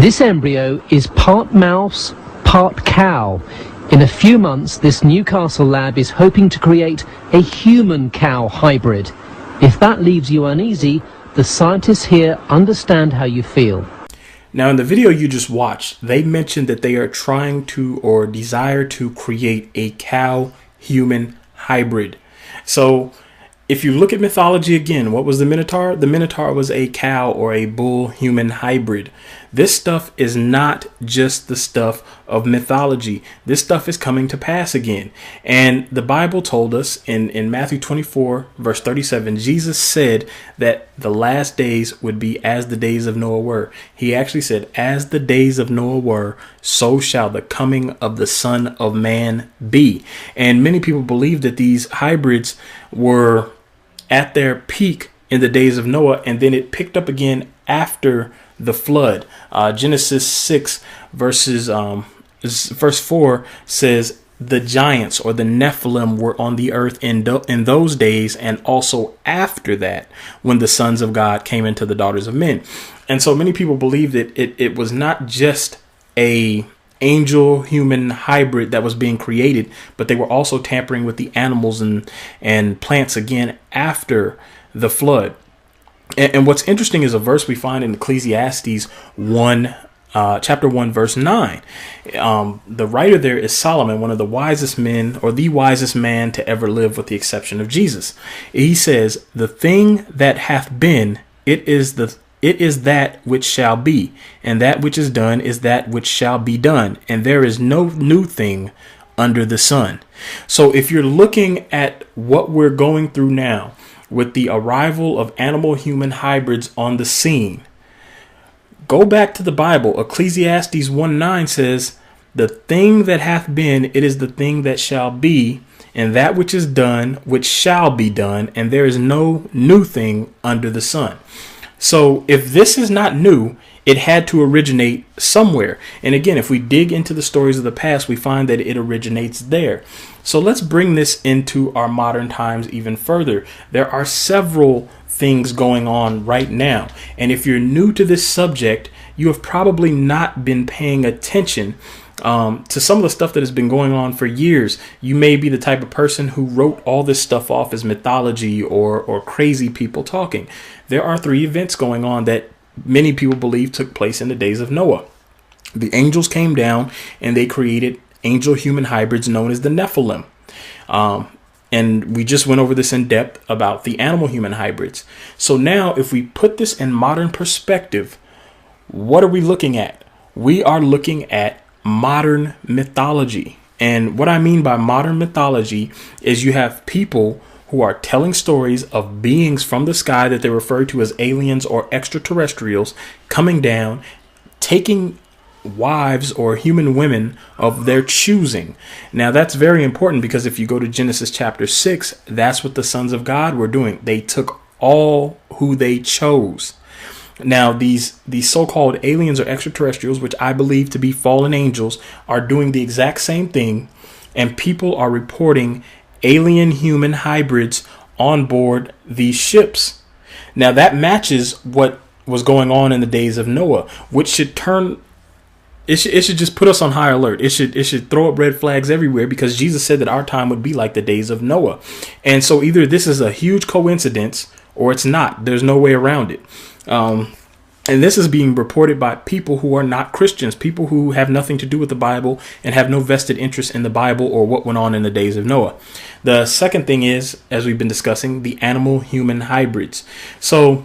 This embryo is part mouse, part cow. In a few months, this Newcastle lab is hoping to create a human-cow hybrid. If that leaves you uneasy, the scientists here understand how you feel. Now, in the video you just watched, they mentioned that they are trying to or desire to create a cow-human hybrid. So, if you look at mythology again, what was the Minotaur? The Minotaur was a cow or a bull-human hybrid. This stuff is not just the stuff of mythology. This stuff is coming to pass again. And the Bible told us in Matthew 24, verse 37, Jesus said that the last days would be as the days of Noah were. He actually said, as the days of Noah were, so shall the coming of the Son of Man be. And many people believe that these hybrids were at their peak in the days of Noah, and then it picked up again after the flood. Genesis 6 verse 4 says the giants or the Nephilim were on the earth in those days, and also after that, when the sons of God came into the daughters of men. And so many people believe that it was not just a angel human hybrid that was being created, but they were also tampering with the animals and plants again after the flood. And what's interesting is a verse we find in Ecclesiastes 1, chapter 1, verse 9. The writer there is Solomon, one of the wisest men, or the wisest man to ever live, with the exception of Jesus. He says, the thing that hath been, it is that which shall be, and that which is done is that which shall be done, and there is no new thing under the sun. So if you're looking at what we're going through now with the arrival of animal human hybrids on the scene, go back to the Bible. Ecclesiastes 1:9 says, the thing that hath been, it is the thing that shall be, and that which is done, which shall be done, and there is no new thing under the sun. So if this is not new, it had to originate somewhere. And again, if we dig into the stories of the past, we find that it originates there. So let's bring this into our modern times even further. There are several things going on right now. And if you're new to this subject, you have probably not been paying attention to some of the stuff that has been going on for years. You may be the type of person who wrote all this stuff off as mythology or crazy people talking. There are 3 events going on that many people believe took place in the days of Noah. The angels came down and they created angel human hybrids known as the Nephilim. And we just went over this in depth about the animal human hybrids. So now if we put this in modern perspective, what are we looking at? We are looking at modern mythology. And what I mean by modern mythology is you have people who are telling stories of beings from the sky that they refer to as aliens or extraterrestrials coming down, taking wives or human women of their choosing. Now that's very important, because if you go to Genesis chapter 6, that's what the sons of God were doing. They took all who they chose. Now, these so-called aliens or extraterrestrials, which I believe to be fallen angels, are doing the exact same thing. And people are reporting alien human hybrids on board these ships. Now, that matches what was going on in the days of Noah, which should turn... It should just put us on high alert. It should throw up red flags everywhere, because Jesus said that our time would be like the days of Noah. And so either this is a huge coincidence or it's not. There's no way around it. And this is being reported by people who are not Christians, people who have nothing to do with the Bible and have no vested interest in the Bible or what went on in the days of Noah. The second thing is, as we've been discussing, the animal human hybrids. So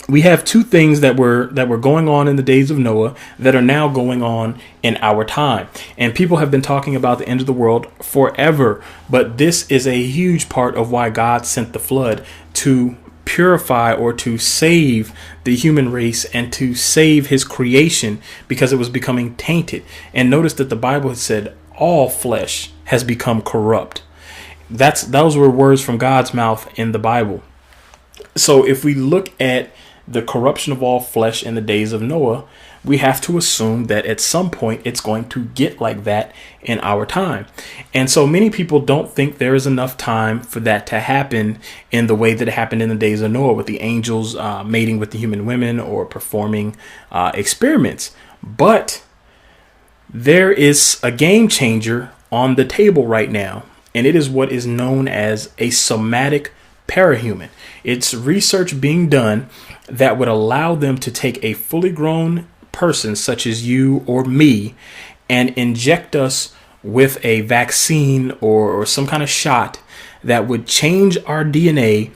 we have 2 things that were going on in the days of Noah that are now going on in our time. And people have been talking about the end of the world forever. But this is a huge part of why God sent the flood, to purify or to save the human race and to save his creation, because it was becoming tainted. And notice that the Bible has said all flesh has become corrupt. Those were words from God's mouth in the Bible. So if we look at the corruption of all flesh in the days of Noah, we have to assume that at some point it's going to get like that in our time. And so many people don't think there is enough time for that to happen in the way that it happened in the days of Noah, with the angels mating with the human women or performing experiments. But there is a game changer on the table right now, and it is what is known as a somatic parahuman. It's research being done that would allow them to take a fully grown person such as you or me and inject us with a vaccine or some kind of shot that would change our DNA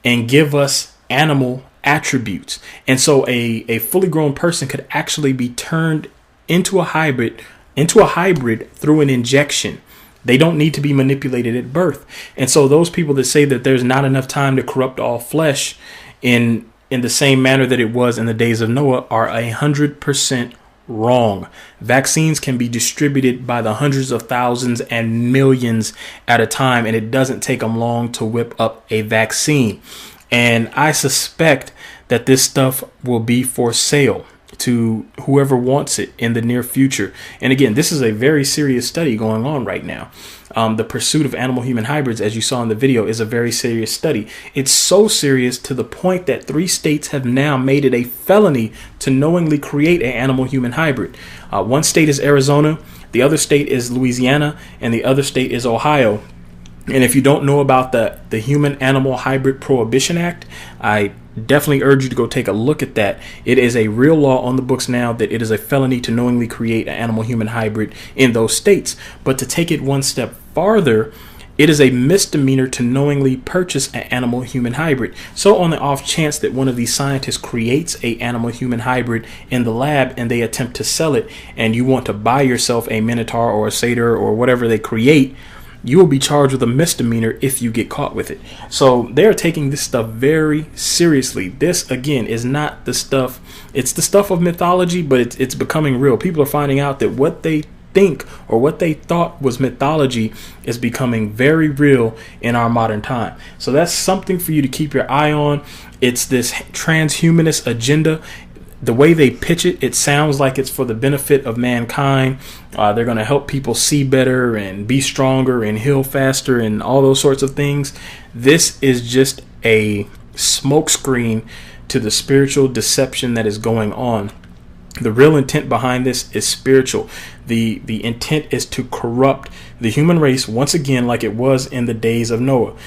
and give us animal attributes. And so a fully grown person could actually be turned into a hybrid through an injection. They don't need to be manipulated at birth. And so those people that say that there's not enough time to corrupt all flesh in the same manner that it was in the days of Noah are 100% wrong. Vaccines can be distributed by the hundreds of thousands and millions at a time, and it doesn't take them long to whip up a vaccine. And I suspect that this stuff will be for sale to whoever wants it in the near future. And again, this is a very serious study going on right now. The pursuit of animal human hybrids, as you saw in the video, is a very serious study. It's so serious to the point that 3 states have now made it a felony to knowingly create an animal human hybrid. One state is Arizona, the other state is Louisiana, and the other state is Ohio. And if you don't know about the Human Animal Hybrid Prohibition Act, I definitely urge you to go take a look at that. It is a real law on the books now that it is a felony to knowingly create an animal human hybrid in those states. But to take it one step farther, it is a misdemeanor to knowingly purchase an animal human hybrid. So on the off chance that one of these scientists creates a animal human hybrid in the lab and they attempt to sell it, and you want to buy yourself a minotaur or a satyr or whatever they create, you will be charged with a misdemeanor if you get caught with it. So they're taking this stuff very seriously. This, again, is not the stuff. It's the stuff of mythology, but it's becoming real. People are finding out that what they think or what they thought was mythology is becoming very real in our modern time. So that's something for you to keep your eye on. It's this transhumanist agenda. The way they pitch it, it sounds like it's for the benefit of mankind. They're going to help people see better and be stronger and heal faster and all those sorts of things. This is just a smokescreen to the spiritual deception that is going on. The real intent behind this is spiritual. The intent is to corrupt the human race once again, like it was in the days of Noah.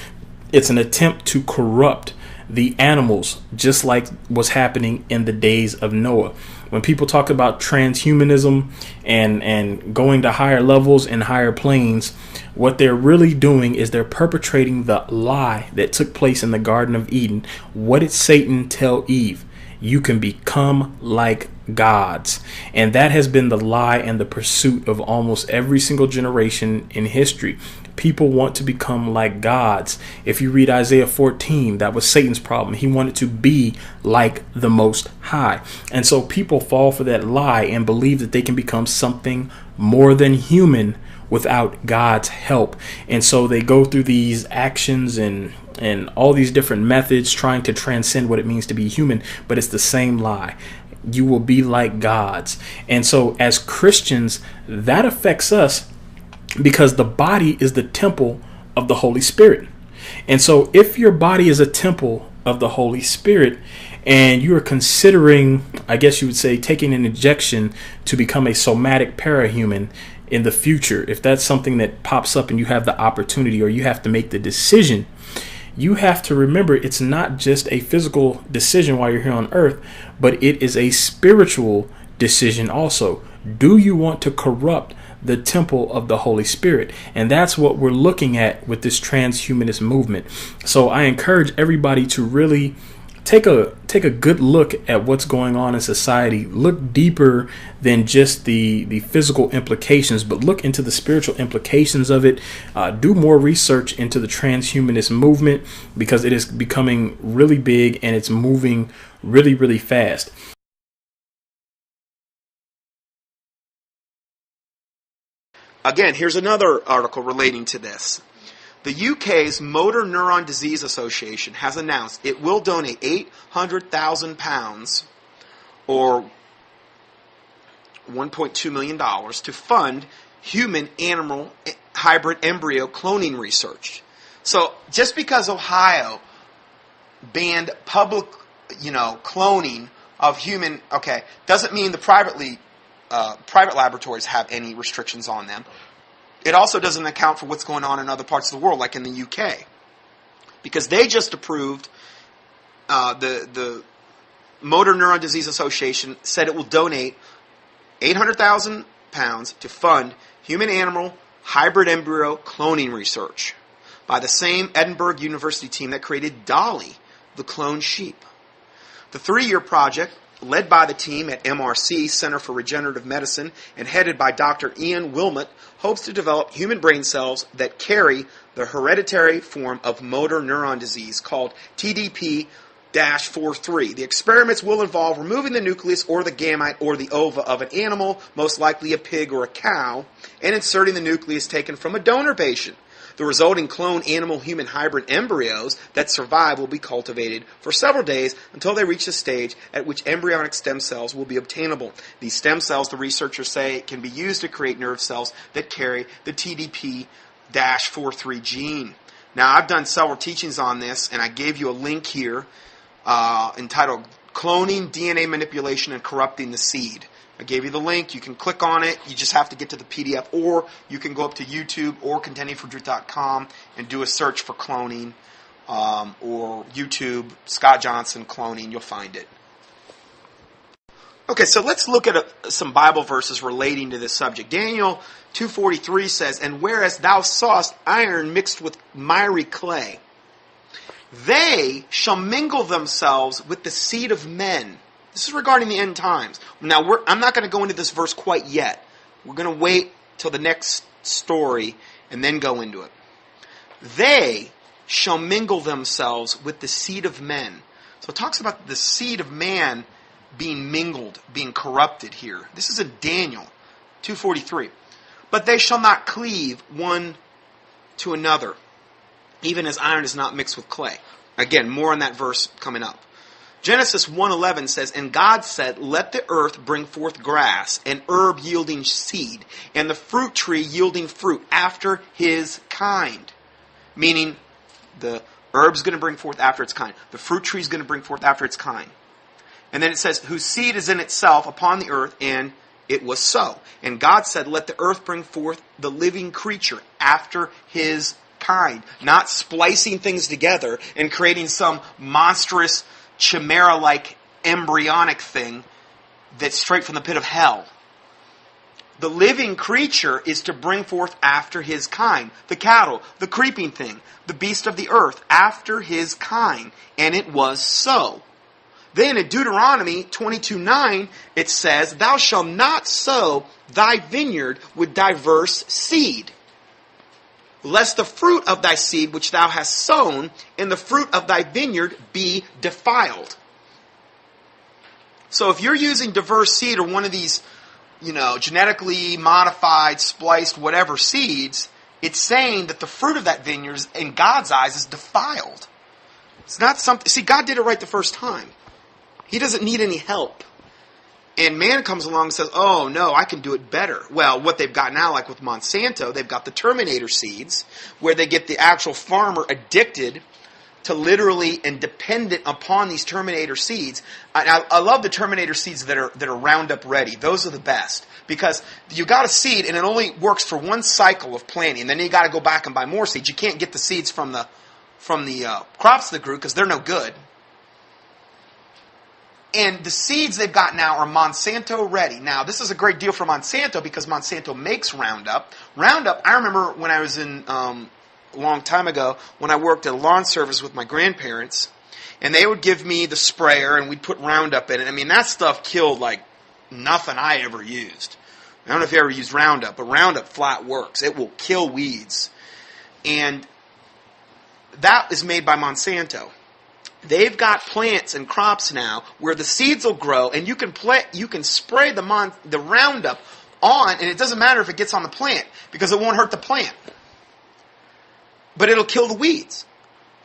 It's an attempt to corrupt the animals, just like was happening in the days of Noah. When people talk about transhumanism and going to higher levels and higher planes, what they're really doing is they're perpetrating the lie that took place in the Garden of Eden. What did Satan tell Eve? You can become like gods. And that has been the lie and the pursuit of almost every single generation in history. People want to become like gods. If you read Isaiah 14, that was Satan's problem. He wanted to be like the Most High. And so people fall for that lie and believe that they can become something more than human without God's help. And so they go through these actions and all these different methods trying to transcend what it means to be human. But it's the same lie. You will be like gods. And so as Christians, that affects us, because the body is the temple of the Holy Spirit. And so if your body is a temple of the Holy Spirit and you are considering, I guess you would say, taking an injection to become a somatic parahuman in the future, if that's something that pops up and you have the opportunity or you have to make the decision, you have to remember it's not just a physical decision while you're here on earth, but it is a spiritual decision also. Do you want to corrupt the temple of the Holy Spirit? And that's what we're looking at with this transhumanist movement. So I encourage everybody to really take a good look at what's going on in society. Look deeper than just the physical implications, but look into the spiritual implications of it. Do more research into the transhumanist movement, because it is becoming really big and it's moving really, really fast. again, here's another article relating to this. The UK's Motor Neuron Disease Association has announced it will donate £800,000 or $1.2 million to fund human-animal hybrid embryo cloning research. So just because Ohio banned public, cloning of human, doesn't mean the private laboratories have any restrictions on them. It also doesn't account for what's going on in other parts of the world, like in the UK, because they just approved the Motor Neuron Disease Association said it will donate £800,000 to fund human-animal hybrid embryo cloning research by the same Edinburgh University team that created Dolly, the cloned sheep. The 3-year project, led by the team at MRC, Center for Regenerative Medicine, and headed by Dr. Ian Wilmot, hopes to develop human brain cells that carry the hereditary form of motor neuron disease called TDP-43. The experiments will involve removing the nucleus or the gamete or the ova of an animal, most likely a pig or a cow, and inserting the nucleus taken from a donor patient. The resulting cloned animal-human hybrid embryos that survive will be cultivated for several days until they reach the stage at which embryonic stem cells will be obtainable. These stem cells, the researchers say, can be used to create nerve cells that carry the TDP-43 gene. Now, I've done several teachings on this, and I gave you a link here entitled Cloning, DNA Manipulation, and Corrupting the Seed. I gave you the link. You can click on it. You just have to get to the PDF, or you can go up to YouTube or contendingfortruth.com and do a search for cloning, or YouTube, Scott Johnson cloning. You'll find it. Okay, so let's look at some Bible verses relating to this subject. Daniel 2:43 says, "And whereas thou sawest iron mixed with miry clay, they shall mingle themselves with the seed of men." This is regarding the end times. Now, I'm not going to go into this verse quite yet. We're going to wait till the next story and then go into it. They shall mingle themselves with the seed of men. So it talks about the seed of man being mingled, being corrupted here. This is in Daniel 2:43. "But they shall not cleave one to another, even as iron is not mixed with clay." Again, more on that verse coming up. Genesis 1:11 says, "And God said, Let the earth bring forth grass, and herb yielding seed, and the fruit tree yielding fruit after his kind." Meaning, the herb's going to bring forth after its kind. The fruit tree is going to bring forth after its kind. And then it says, "Whose seed is in itself upon the earth, and it was so. And God said, Let the earth bring forth the living creature after his kind." Not splicing things together and creating some monstrous chimera-like embryonic thing that's straight from the pit of hell. The living creature is to bring forth after his kind. The cattle, the creeping thing, the beast of the earth, after his kind. And it was so. Then in Deuteronomy 22:9, it says, "Thou shalt not sow thy vineyard with diverse seed, lest the fruit of thy seed which thou hast sown and the fruit of thy vineyard be defiled." So if you're using diverse seed or one of these, genetically modified, spliced, whatever seeds, it's saying that the fruit of that vineyard, in God's eyes, is defiled. It's not something. See, God did it right the first time. He doesn't need any help. And man comes along and says, "Oh, no, I can do it better." Well, what they've got now, like with Monsanto, they've got the Terminator seeds, where they get the actual farmer addicted to literally and dependent upon these Terminator seeds. I love the Terminator seeds that are Roundup ready. Those are the best. Because you got a seed and it only works for one cycle of planting. Then you got to go back and buy more seeds. You can't get the seeds from the crops that grew because they're no good. And the seeds they've got now are Monsanto ready. Now, this is a great deal for Monsanto because Monsanto makes Roundup. Roundup, I remember when I was in, a long time ago, when I worked at a lawn service with my grandparents, and they would give me the sprayer and we'd put Roundup in it. I mean, that stuff killed like nothing I ever used. I don't know if you ever used Roundup, but Roundup flat works. It will kill weeds. And that is made by Monsanto. They've got plants and crops now where the seeds will grow, and you can spray the Roundup on, and it doesn't matter if it gets on the plant, because it won't hurt the plant. But it'll kill the weeds.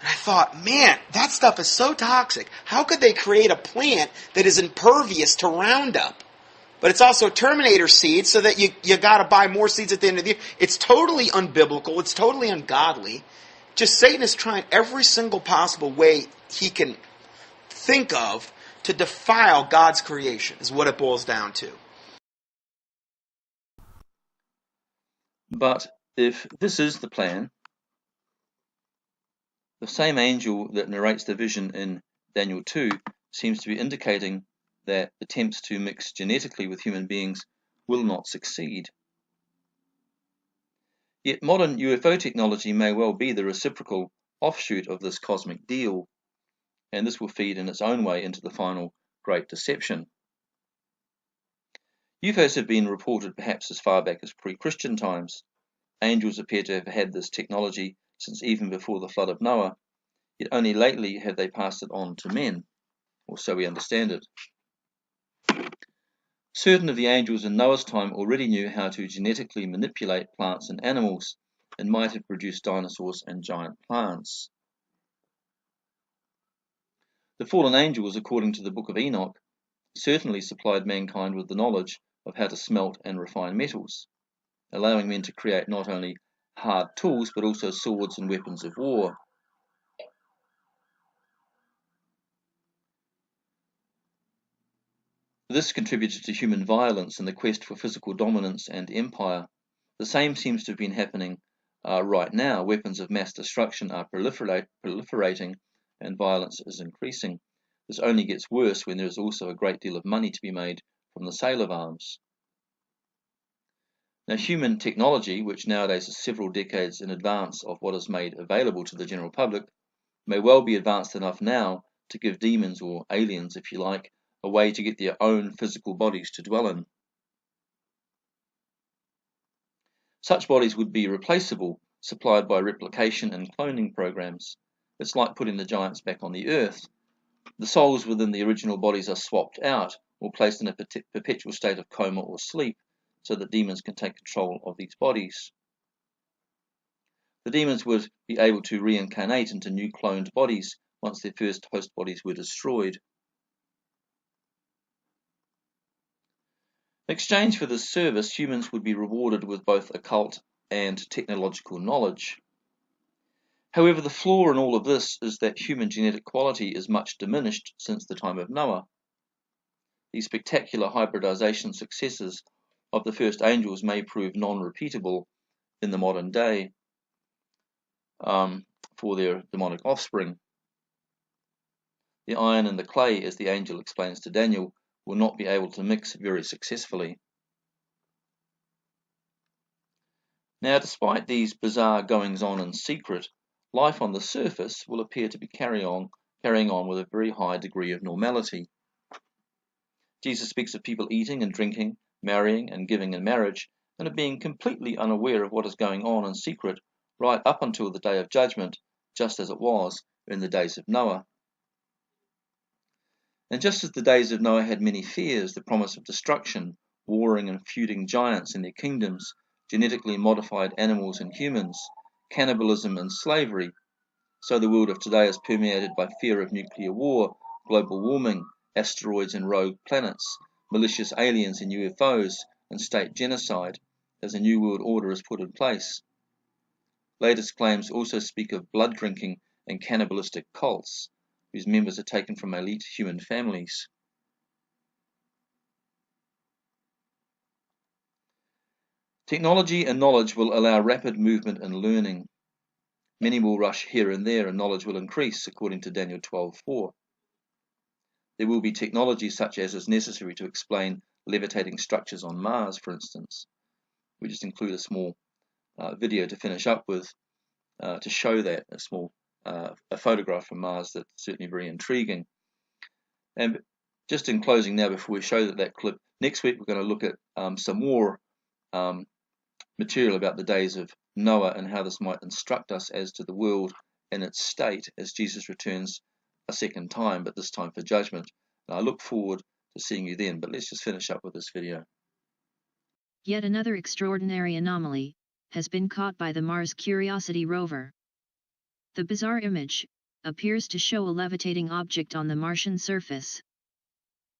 And I thought, man, that stuff is so toxic. How could they create a plant that is impervious to Roundup? But it's also Terminator seed, so that you got to buy more seeds at the end of the year. It's totally unbiblical. It's totally ungodly. Just Satan is trying every single possible way he can think of to defile God's creation, is what it boils down to. But if this is the plan, the same angel that narrates the vision in Daniel 2 seems to be indicating that attempts to mix genetically with human beings will not succeed. Yet modern UFO technology may well be the reciprocal offshoot of this cosmic deal, and this will feed in its own way into the final great deception. UFOs have been reported perhaps as far back as pre-Christian times. Angels appear to have had this technology since even before the flood of Noah, yet only lately have they passed it on to men, or so we understand it. Certain of the angels in Noah's time already knew how to genetically manipulate plants and animals, and might have produced dinosaurs and giant plants. The fallen angels, according to the book of Enoch, certainly supplied mankind with the knowledge of how to smelt and refine metals, allowing men to create not only hard tools but also swords and weapons of war. This contributed to human violence and the quest for physical dominance and empire. The same seems to have been happening right now. Weapons of mass destruction are proliferating and violence is increasing. This only gets worse when there is also a great deal of money to be made from the sale of arms. Now, human technology, which nowadays is several decades in advance of what is made available to the general public, may well be advanced enough now to give demons, or aliens if you like, a way to get their own physical bodies to dwell in. Such bodies would be replaceable, supplied by replication and cloning programs. It's like putting the giants back on the earth. The souls within the original bodies are swapped out or placed in a perpetual state of coma or sleep so that demons can take control of these bodies. The demons would be able to reincarnate into new cloned bodies once their first host bodies were destroyed. In exchange for this service, humans would be rewarded with both occult and technological knowledge. However, the flaw in all of this is that human genetic quality is much diminished since the time of Noah. The spectacular hybridization successes of the first angels may prove non-repeatable in the modern day for their demonic offspring. The iron and the clay, as the angel explains to Daniel, will not be able to mix very successfully. Now, despite these bizarre goings-on in secret, life on the surface will appear to be carrying on with a very high degree of normality. Jesus speaks of people eating and drinking, marrying and giving in marriage, and of being completely unaware of what is going on in secret right up until the day of judgment, just as it was in the days of Noah. And just as the days of Noah had many fears, the promise of destruction, warring and feuding giants and their kingdoms, genetically modified animals and humans, cannibalism and slavery, so the world of today is permeated by fear of nuclear war, global warming, asteroids and rogue planets, malicious aliens and UFOs, and state genocide, as a new world order is put in place. Latest claims also speak of blood drinking and cannibalistic cults, whose members are taken from elite human families. Technology and knowledge will allow rapid movement and learning. Many will rush here and there, and knowledge will increase, according to Daniel 12:4. There will be technology such as is necessary to explain levitating structures on Mars, for instance. We just include a small video to finish up with to show that, a photograph from Mars that's certainly very intriguing. And just in closing now, before we show that clip, next week we're going to look at some more material about the days of Noah and how this might instruct us as to the world and its state as Jesus returns a second time, but this time for judgment. And I look forward to seeing you then, but let's just finish up with this video. Yet another extraordinary anomaly has been caught by the Mars Curiosity rover. The bizarre image appears to show a levitating object on the Martian surface.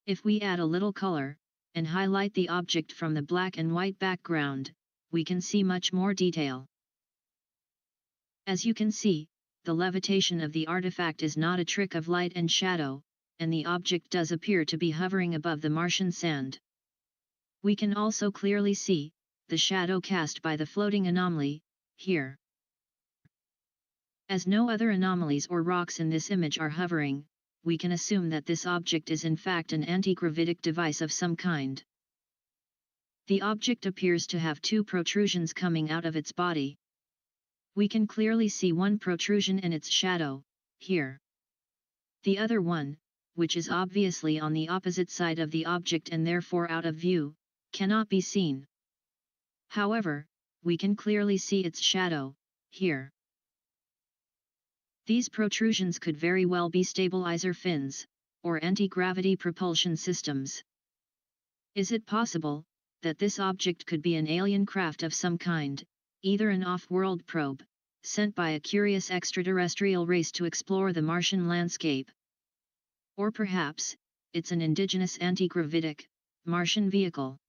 If we add a little color and highlight the object from the black and white background, we can see much more detail. As you can see, the levitation of the artifact is not a trick of light and shadow, and the object does appear to be hovering above the Martian sand. We can also clearly see the shadow cast by the floating anomaly here. As no other anomalies or rocks in this image are hovering, we can assume that this object is in fact an anti-gravitic device of some kind. The object appears to have two protrusions coming out of its body. We can clearly see one protrusion in its shadow, here. The other one, which is obviously on the opposite side of the object and therefore out of view, cannot be seen. However, we can clearly see its shadow, here. These protrusions could very well be stabilizer fins, or anti-gravity propulsion systems. Is it possible that this object could be an alien craft of some kind, either an off-world probe, sent by a curious extraterrestrial race to explore the Martian landscape? Or perhaps, it's an indigenous anti-gravitic, Martian vehicle.